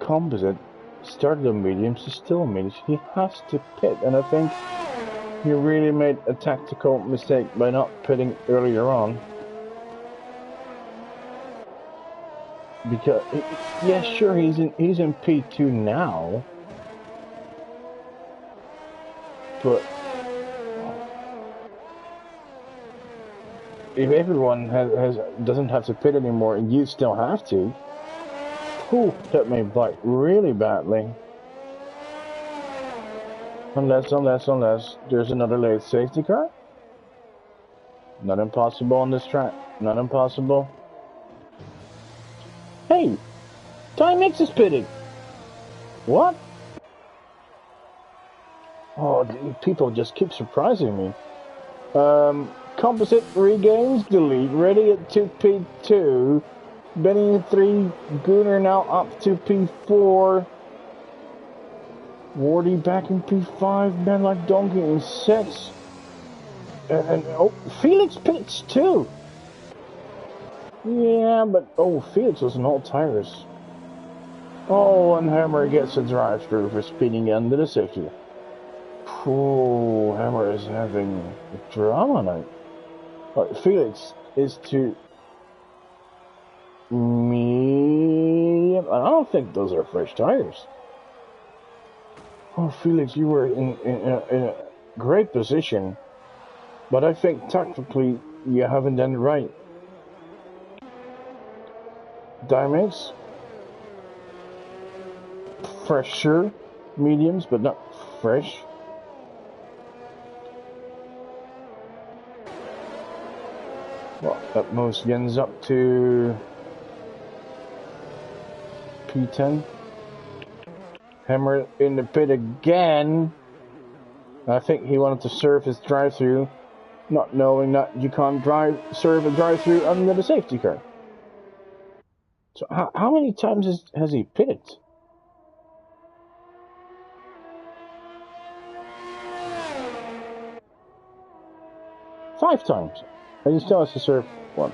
composite started on mediums, he's still on mediums. He has to pit, and I think he really made a tactical mistake by not pitting earlier on. Because, yeah, sure, he's in P2 now, but if everyone doesn't have to pit anymore and you still have to, whew, that may bite really badly. Unless there's another late safety car. Not impossible on this track. Not impossible. Hey, Timex is pitting. What? Oh, people just keep surprising me. Composite regains the lead, ready at 2P2. Benny in 3, Gunnar now up to P4. Wardy back in P5, man like donkey in 6. And oh, Felix pits too. Yeah, but oh, Felix was on all tires. Oh, and Hammer gets a drive-through for speeding under the safety. Oh, Hammer is having a drama night. Felix is to medium. I don't think those are fresh tires. Oh, Felix, you were in a great position, but I think tactically you haven't done it right. Dimex, fresher mediums, but not fresh. Well, that moves Jens up to P10. Hammer in the pit again. I think he wanted to serve his drive-through, not knowing that you can't serve a drive-through under the safety car. So how many times has he pitted? Five times. And he still has to serve one.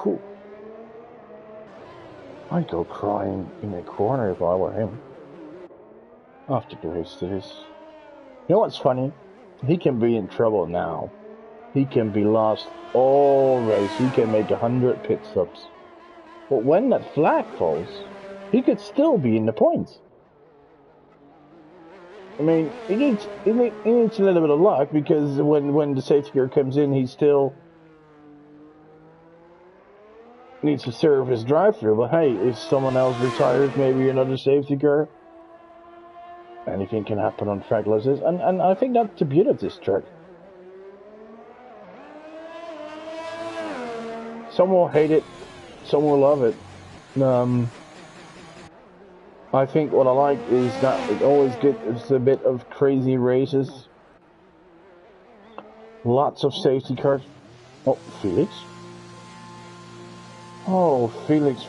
Whew. I'd go crying in a corner if I were him. After the race to this. You know what's funny? He can be in trouble now. He can be lost all race. He can make 100 pit stops. But when that flag falls, he could still be in the points. I mean, he needs a little bit of luck, because when the safety car comes in, he still needs to serve his drive-through. But hey, if someone else retires, maybe another safety car, anything can happen on track like this. And I think that's the beauty of this track. Some will hate it, some will love it. I think what I like is that it always gives a bit of crazy races. Lots of safety cars. Oh, Felix. Oh, Felix.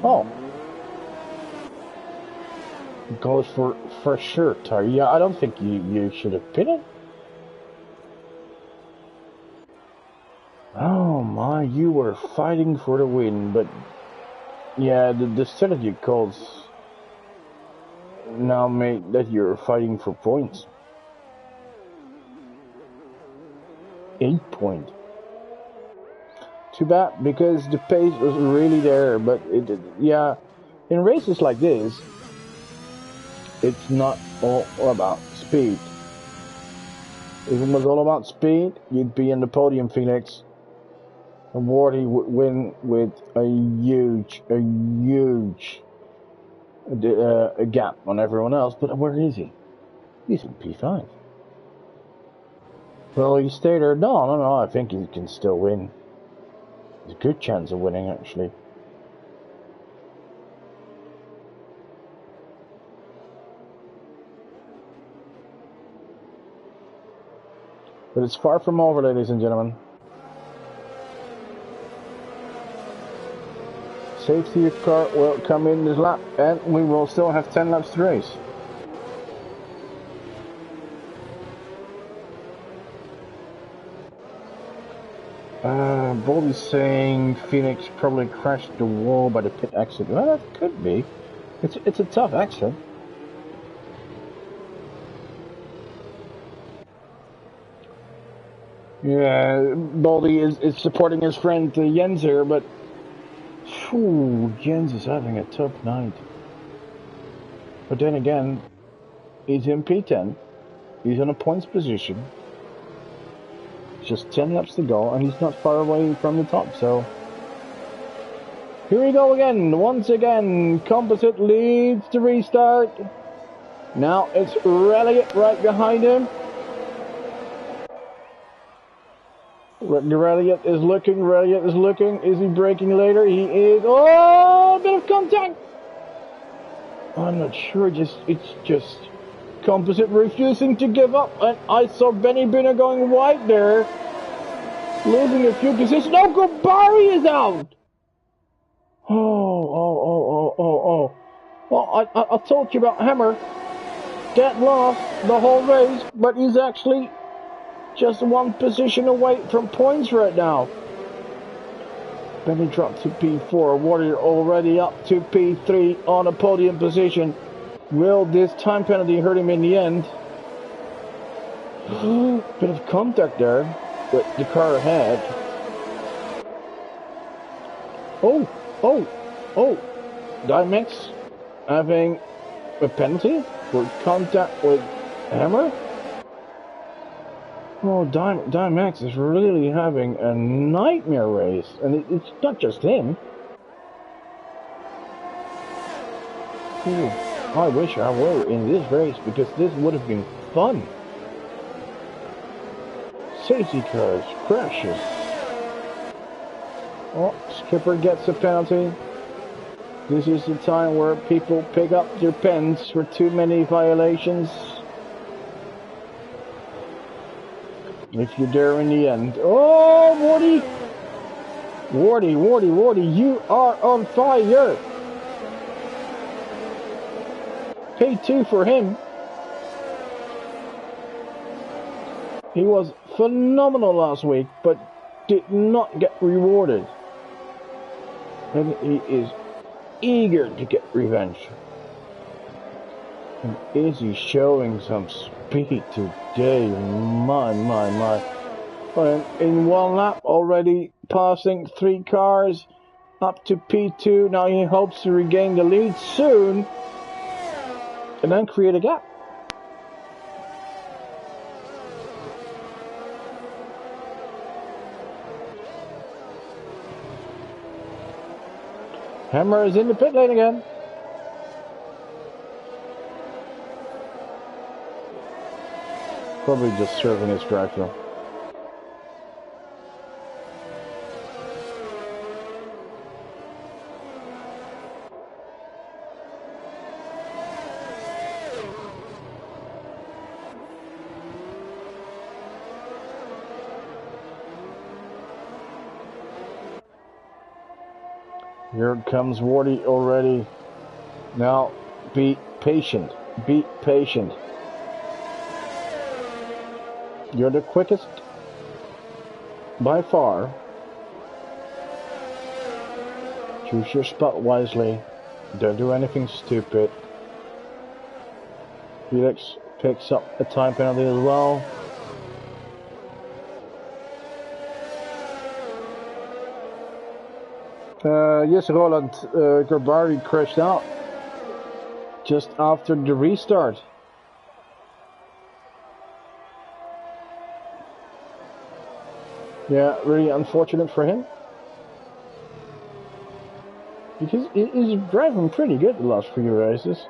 Oh. goes for sure, Tar. Yeah, I don't think you should have pitted. Oh my, you were fighting for the win, but yeah, the strategy calls now made that you're fighting for points. 8 points. Too bad, because the pace was really there, but yeah, in races like this, it's not all about speed. If it was all about speed, you'd be in the podium, Phoenix. And Wardy would win with a huge a gap on everyone else. But where is he? He's in P5. Will he stay there? No. I think he can still win. There's a good chance of winning, actually. But it's far from over, ladies and gentlemen. Safety car will come in this lap, and we will still have 10 laps to race. Baldy's saying Phoenix probably crashed the wall by the pit exit. Well, that could be. It's a tough exit. Yeah, Baldy is supporting his friend Jens here, but Jens is having a tough night. But then again, he's in P10. He's in a points position. Just 10 laps to go, and he's not far away from the top, so... Here we go again, once again, Composite leads the restart. Now it's Ralliot right behind him. Ralliot is looking, is he braking later? He is, oh, a bit of contact! I'm not sure, it's just... Composite refusing to give up, and I saw Benny Binner going wide there, losing a few positions. Oh, Gobari is out! Oh. Well, I told you about Hammer. That lost the whole race, but he's actually just one position away from points right now. Benny dropped to P4, Warrior already up to P3 on a podium position. Will this time penalty hurt him in the end? Bit of contact there with the car ahead. Oh! Dimex having a penalty for contact with Hammer? Oh, Dimex is really having a nightmare race, and it's not just him. Ooh. I wish I were in this race, because this would have been fun. Safety cars, crashes. Oh, Skipper gets a penalty. This is the time where people pick up their pens for too many violations. If you're there in the end. Oh, Wardy, you are on fire. P2 for him. He was phenomenal last week, but did not get rewarded. And he is eager to get revenge. And is he showing some speed today? My. Well, in one lap already passing 3 cars up to P2. Now he hopes to regain the lead soon. And then create a gap. Hammer is in the pit lane again. Probably just serving his track though. Here comes Wardy already. Now, patient. Be patient. You're the quickest by far. Choose your spot wisely. Don't do anything stupid. Felix picks up a time penalty as well. Yes, Roland, Grabari crashed out just after the restart. Yeah, really unfortunate for him. Because he's driving pretty good the last few races.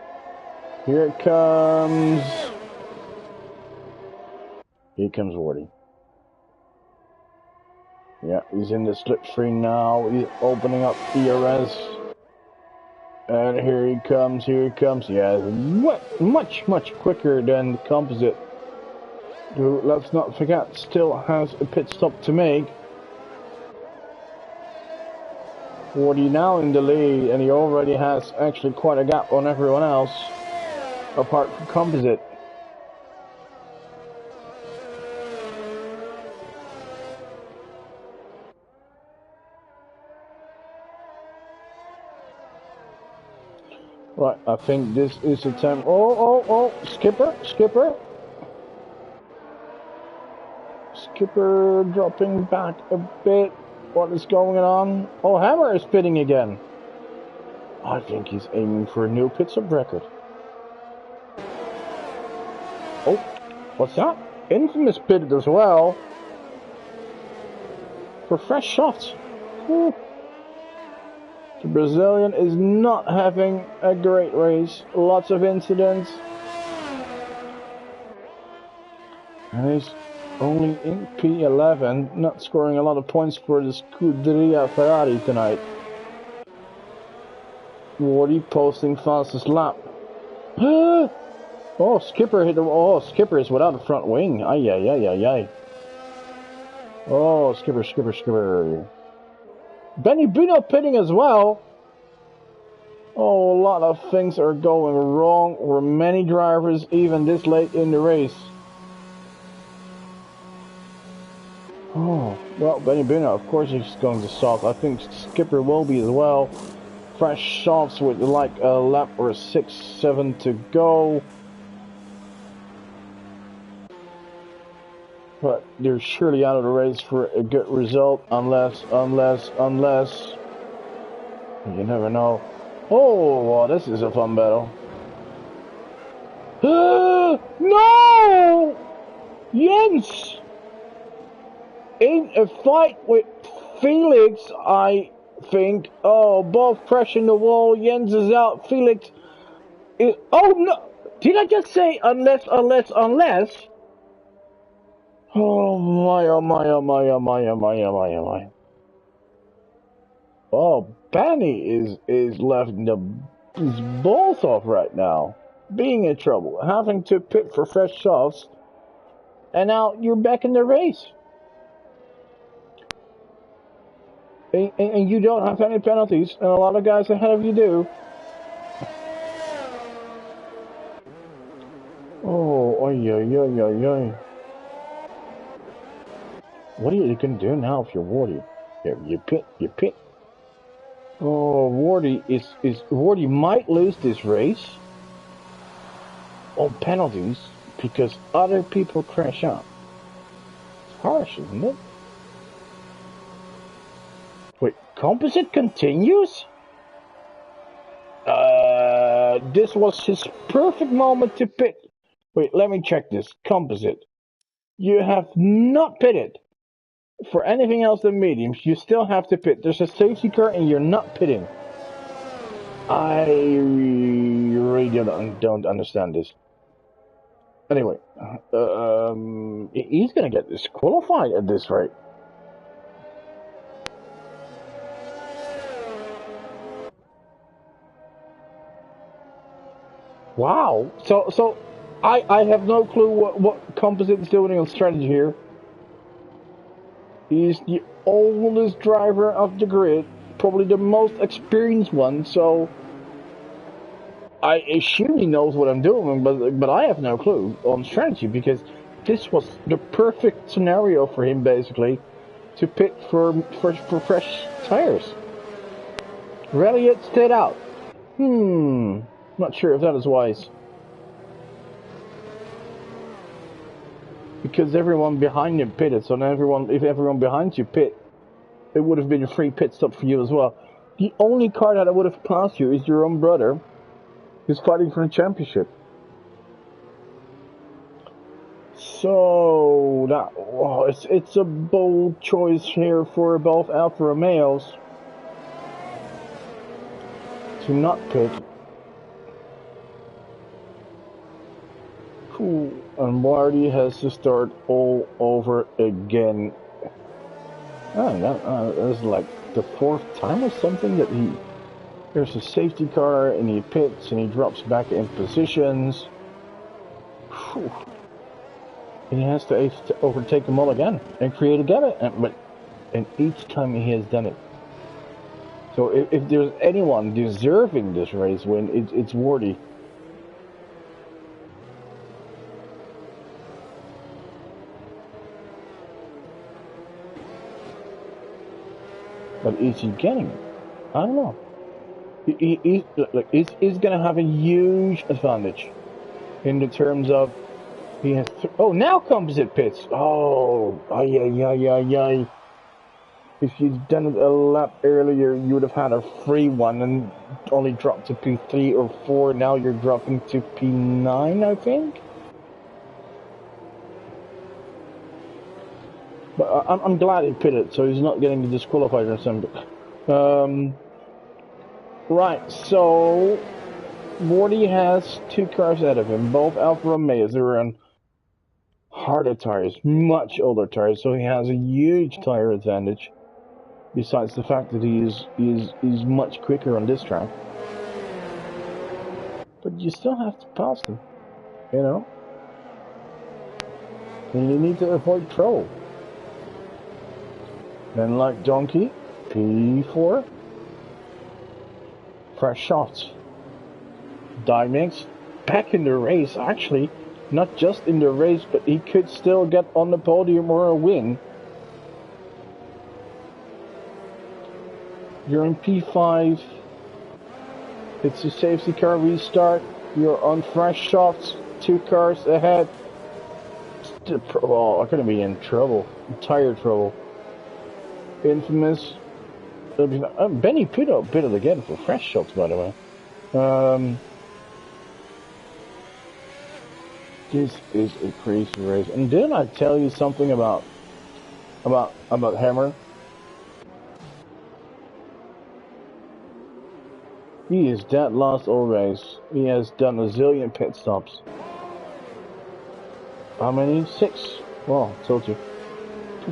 Here it comes. Here comes Wardy. Yeah, he's in the slipstream now. He's opening up ERS. And here he comes, here he comes. Yeah, much quicker than the composite. Who, let's not forget, still has a pit stop to make. Wardy now in the lead, and he already has actually quite a gap on everyone else, apart from composite. Right, I think this is the time. Oh, Skipper. Skipper dropping back a bit. What is going on? Oh, Hammer is pitting again. I think he's aiming for a new pit stop record. Oh, what's that? Infamous pitted as well. For fresh shots. Whew. The Brazilian is not having a great race. Lots of incidents. And he's only in P11, not scoring a lot of points for the Scuderia Ferrari tonight. Wardy posting fastest lap. Oh, Skipper hit the. Oh, Skipper is without a front wing. Ay. Oh, Skipper. Benny Bino pitting as well. Oh, a lot of things are going wrong for many drivers, even this late in the race. Oh, well, Benny Bino, of course he's going to soft. I think Skipper will be as well. Fresh softs with like a lap or 6-7 to go. But they're surely out of the race for a good result, unless. You never know. Oh, well, this is a fun battle. No! Jens! In a fight with Felix, I think. Oh, both pressing the wall. Jens is out. Felix is. Oh, no! Did I just say unless? Oh my. Oh, Benny is laughing his balls off right now. Being in trouble. Having to pit for fresh softs. And now you're back in the race. And you don't have any penalties. And a lot of guys ahead of you do. Oh, oy. What are you going to do now if you're Wardy? You pit. Oh, Wardy might lose this race on penalties because other people crash out. It's harsh, isn't it? Wait, composite continues? This was his perfect moment to pit. Wait, let me check this. Composite. You have not pitted. For anything else than mediums, you still have to pit. There's a safety car and you're not pitting. I really don't understand this. Anyway, he's gonna get disqualified at this rate. Wow. So I have no clue what Composite is doing on strategy here. He's the oldest driver of the grid, probably the most experienced one, so I assume he knows what I'm doing, but I have no clue on strategy, because this was the perfect scenario for him, basically, to pit for fresh tires. Elliott stayed out. Not sure if that is wise. Because everyone behind him pitted, so now if everyone behind you pit, it would have been a free pit stop for you as well. The only car that I would have passed you is your own brother, who's fighting for the championship. So it's a bold choice here for both Alfa Romeos to not pit. And Marty has to start all over again. That's like the 4th time or something that there's a safety car and he pits and he drops back in positions. Whew. And he has to overtake them all again and create a gap. And each time he has done it. So if there's anyone deserving this race win, it's Wardy. But is he getting it? I don't know. He's going to have a huge advantage in the terms of he has. Oh, now composite pits. Oh, ay. If you'd done it a lap earlier, you would have had a free one and only dropped to P3 or 4. Now you're dropping to P9, I think. But I'm glad he pitted, so he's not getting disqualified or something. Right, so Morty has 2 cars ahead of him, both Alfa Romeos. They're on harder tires, much older tires, so he has a huge tire advantage. Besides the fact that he's much quicker on this track. But you still have to pass them, you know? And you need to avoid trouble. Then like Donkey, P4. Fresh shots. Dymix back in the race, actually. Not just in the race, but he could still get on the podium or a win. You're in P5. It's a safety car restart. You're on fresh shots. 2 cars ahead. Oh, I'm gonna be in trouble. Tire trouble. Infamous. Benny pitted again for fresh shots, by the way. This is a crazy race. And didn't I tell you something about Hammer? He is dead last all race. He has done a zillion pit stops. How many? 6. Well, I told you.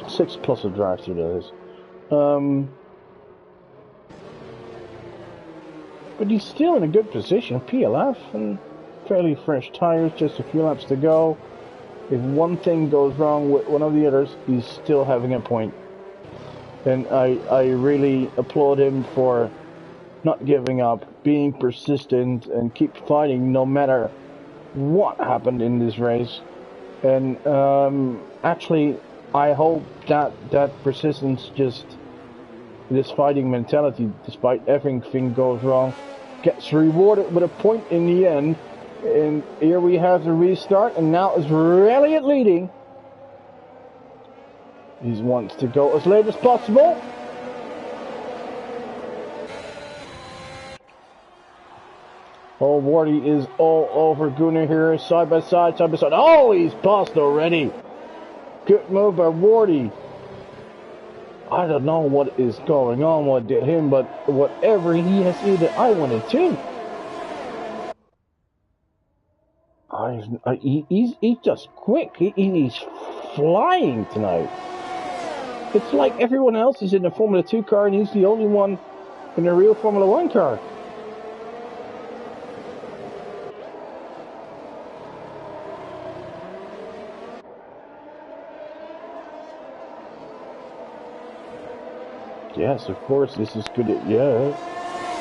6 plus a drive-through, that is. But he's still in a good position. PLF and fairly fresh tires, just a few laps to go. If one thing goes wrong with one of the others, he's still having a point. And I really applaud him for not giving up, being persistent, and keep fighting no matter what happened in this race. And actually, I hope that persistence, just this fighting mentality, despite everything goes wrong, gets rewarded with a point in the end. And here we have the restart, and now is Elliott leading. He wants to go as late as possible. Oh, Wardy is all over Gunnar here, side by side. Oh, he's passed already. Good move by Wardy. I don't know what is going on with him, but whatever he has either, I wanted to. He's just quick. He's flying tonight. It's like everyone else is in the Formula 2 car and he's the only one in a real Formula 1 car. Yes, of course, this is good. Yeah.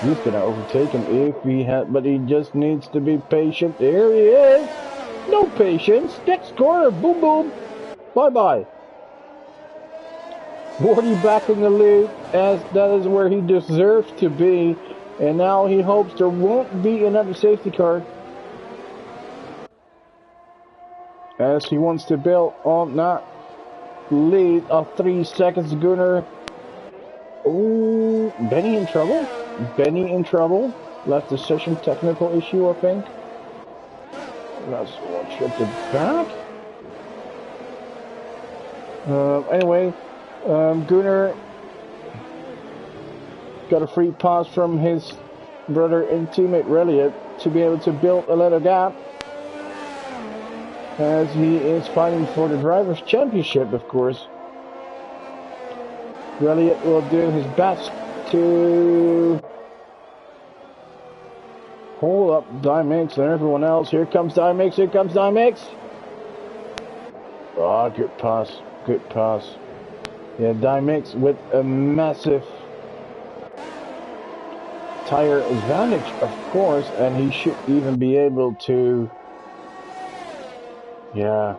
He's gonna overtake him if he had, but he just needs to be patient. There he is. No patience. Next corner. Boom, boom. Bye, bye. Wardy back in the lead, as that is where he deserves to be, and now he hopes there won't be another safety car, as he wants to build on that lead of 3 seconds. Gunnar. Ooh, Benny in trouble. Benny in trouble. Left the session technical issue, I think. Let's watch at the back. Anyway, Gunnar got a free pass from his brother and teammate Reliot to be able to build a little gap, as he is fighting for the Drivers' Championship, of course. Reliot will do his best to hold up Dymix and everyone else. Here comes Dymix, here comes Dymix. Oh, good pass, good pass. Yeah, Dymix with a massive tire advantage, of course, and he should even be able to, yeah,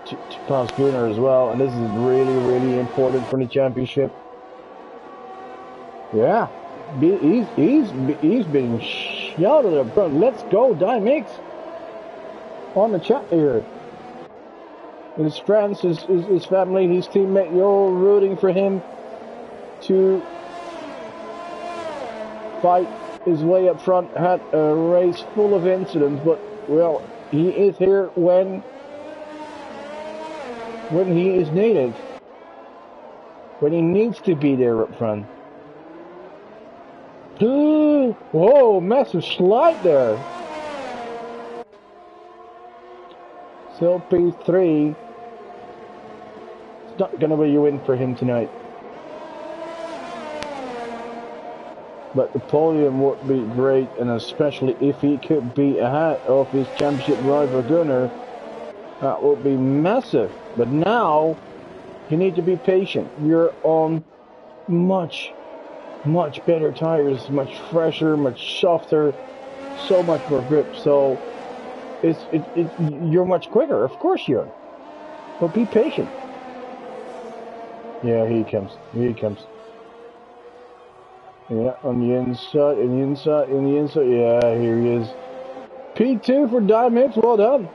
to pass Gunnar as well, and this is really, really important for the championship. Yeah, he's being shouted up front. Let's go, Dymix! On the chat here. His friends, his family, his teammate, you're all rooting for him to fight his way up front. Had a race full of incidents, but, well, he is here when he is needed. When he needs to be there up front. Whoa, massive slide there. Still P3. It's not going to be a win for him tonight. But the podium would be great, and especially if he could be ahead of his championship rival Gunnar, that would be massive. But now, you need to be patient. You're on much better tires, much fresher, much softer, so much more grip. So you're much quicker, of course you are. But be patient. Yeah, here he comes. Here he comes. Yeah, on the inside, in the inside, in the inside. Yeah, here he is. P2 for Dymix. Well done.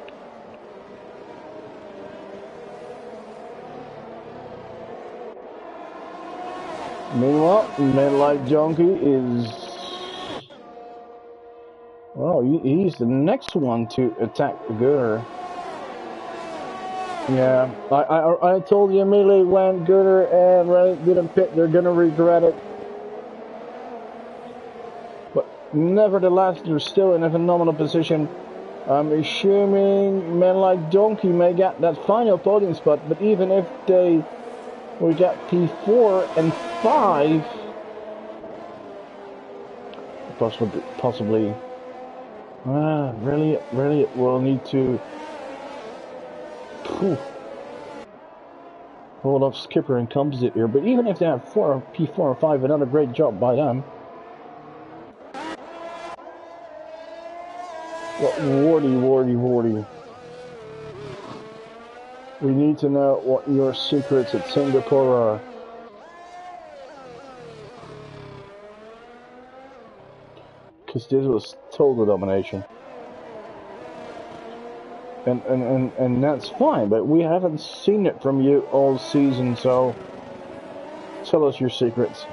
Meanwhile, Man Like Donkey is, well, he's the next one to attack Gunnar. Yeah, I told you immediately when Gunnar and Ray didn't pit, they're gonna regret it. But nevertheless, they're still in a phenomenal position. I'm assuming Man Like Donkey may get that final podium spot, but even if we get P4 and 5, possibly. Really, we'll need to hold up Skipper and Composite here. But even if they have P4 and 5, another great job by them. But Wardy. We need to know what your secrets at Singapore are. Because this was total domination. And that's fine, but we haven't seen it from you all season, so tell us your secrets.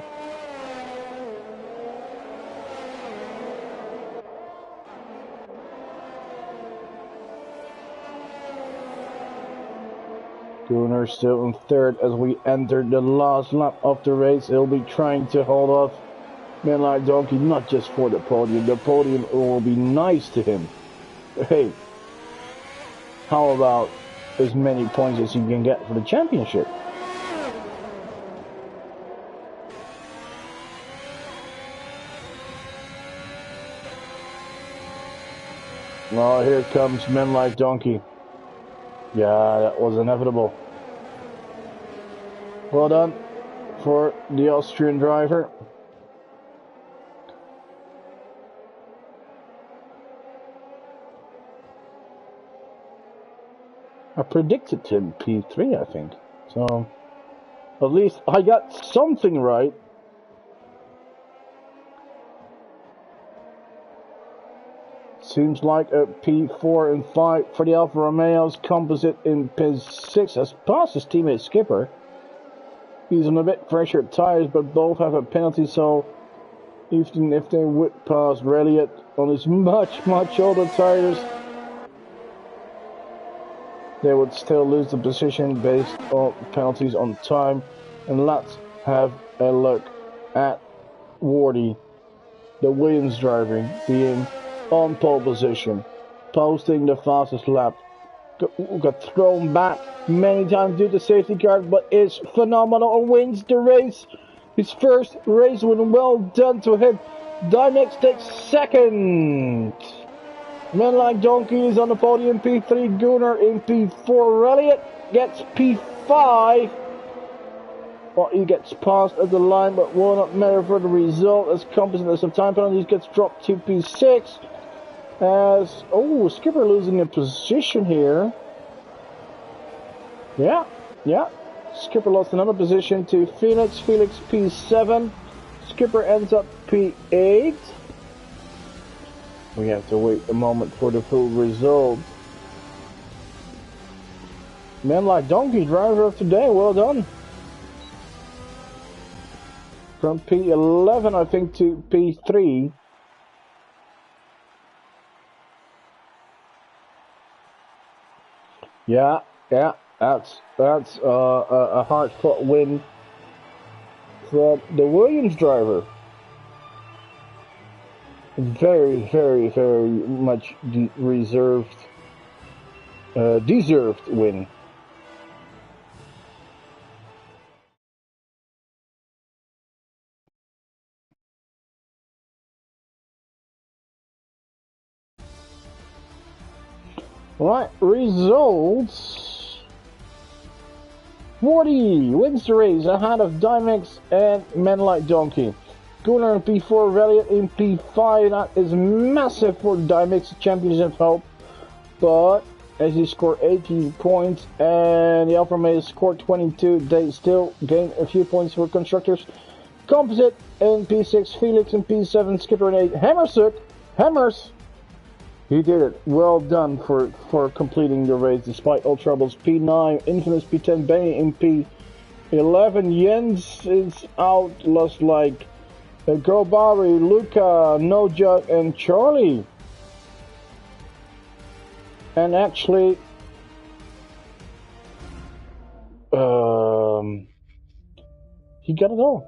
Gunnar still in third as we enter the last lap of the race. He'll be trying to hold off Man Like Donkey, not just for the podium. The podium will be nice to him. Hey, how about as many points as you can get for the championship? Well, here comes Man Like Donkey. Yeah, that was inevitable. Well done for the Austrian driver. I predicted him P3, I think. So, at least I got something right. Seems like a P4 and 5 for the Alfa Romeos. Composite in P6 has passed his teammate Skipper. He's on a bit fresher tires, but both have a penalty, so even if they would pass Elliott on his much older tires, they would still lose the position based on penalties on time. And let's have a look at Wardy, the Williams driver, being on pole position, posting the fastest lap. Got thrown back many times due to safety car, but is phenomenal and wins the race. His first race win, well done to him. Dynex takes second. Men Like Donkey is on the podium, P3, Gunnar in P4, Elliott gets P5. Well, he gets passed at the line, but will not matter for the result as Composite has some time penalties, gets dropped to P6. As, Skipper losing a position here. Yeah. Skipper lost another position to Felix. Felix P7. Skipper ends up P8. We have to wait a moment for the full result. Men Like Donkey, driver of today, well done. From P11, I think, to P3. Yeah, that's a hard-fought win from the Williams driver. Very much deserved win. Right, results. 40 wins the race ahead of Dynex and Men Like Donkey. Gunnar in P4, Elliott in P5. That is massive for Dynex championship hope. But as he scored 18 points and the Alfa Romeo scored 22, they still gain a few points for constructors. Composite in P6, Felix in P7, Skipper in 8. Hammers! He did it. Well done for completing the race despite all troubles. P9, Infamous P10, Benny in P11. Jens is out, lost like Grobari, Luca, Nojak, and Charlie. And actually, he got it all.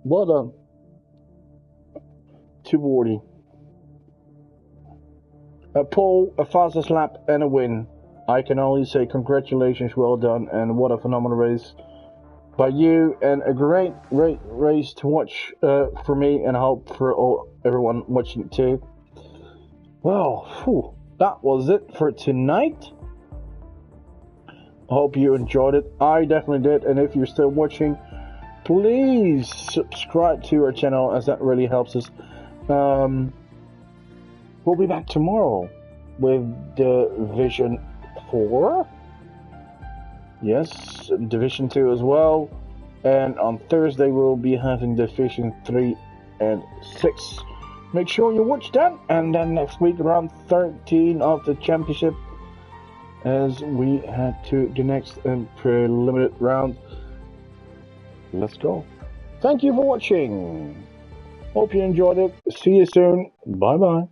Well done. 240. A pole, a fastest lap, and a win. I can only say congratulations, well done, and what a phenomenal race by you, and a great race to watch for me, and I hope for everyone watching too. Well, that was it for tonight. I hope you enjoyed it. I definitely did, and if you're still watching, please subscribe to our channel, as that really helps us. We'll be back tomorrow with Division 4. Yes, Division 2 as well. And on Thursday we'll be having Division 3 and 6. Make sure you watch that. And then next week round 13 of the championship, as we head to the next preliminary round. Let's go. Thank you for watching. Hope you enjoyed it. See you soon. Bye bye.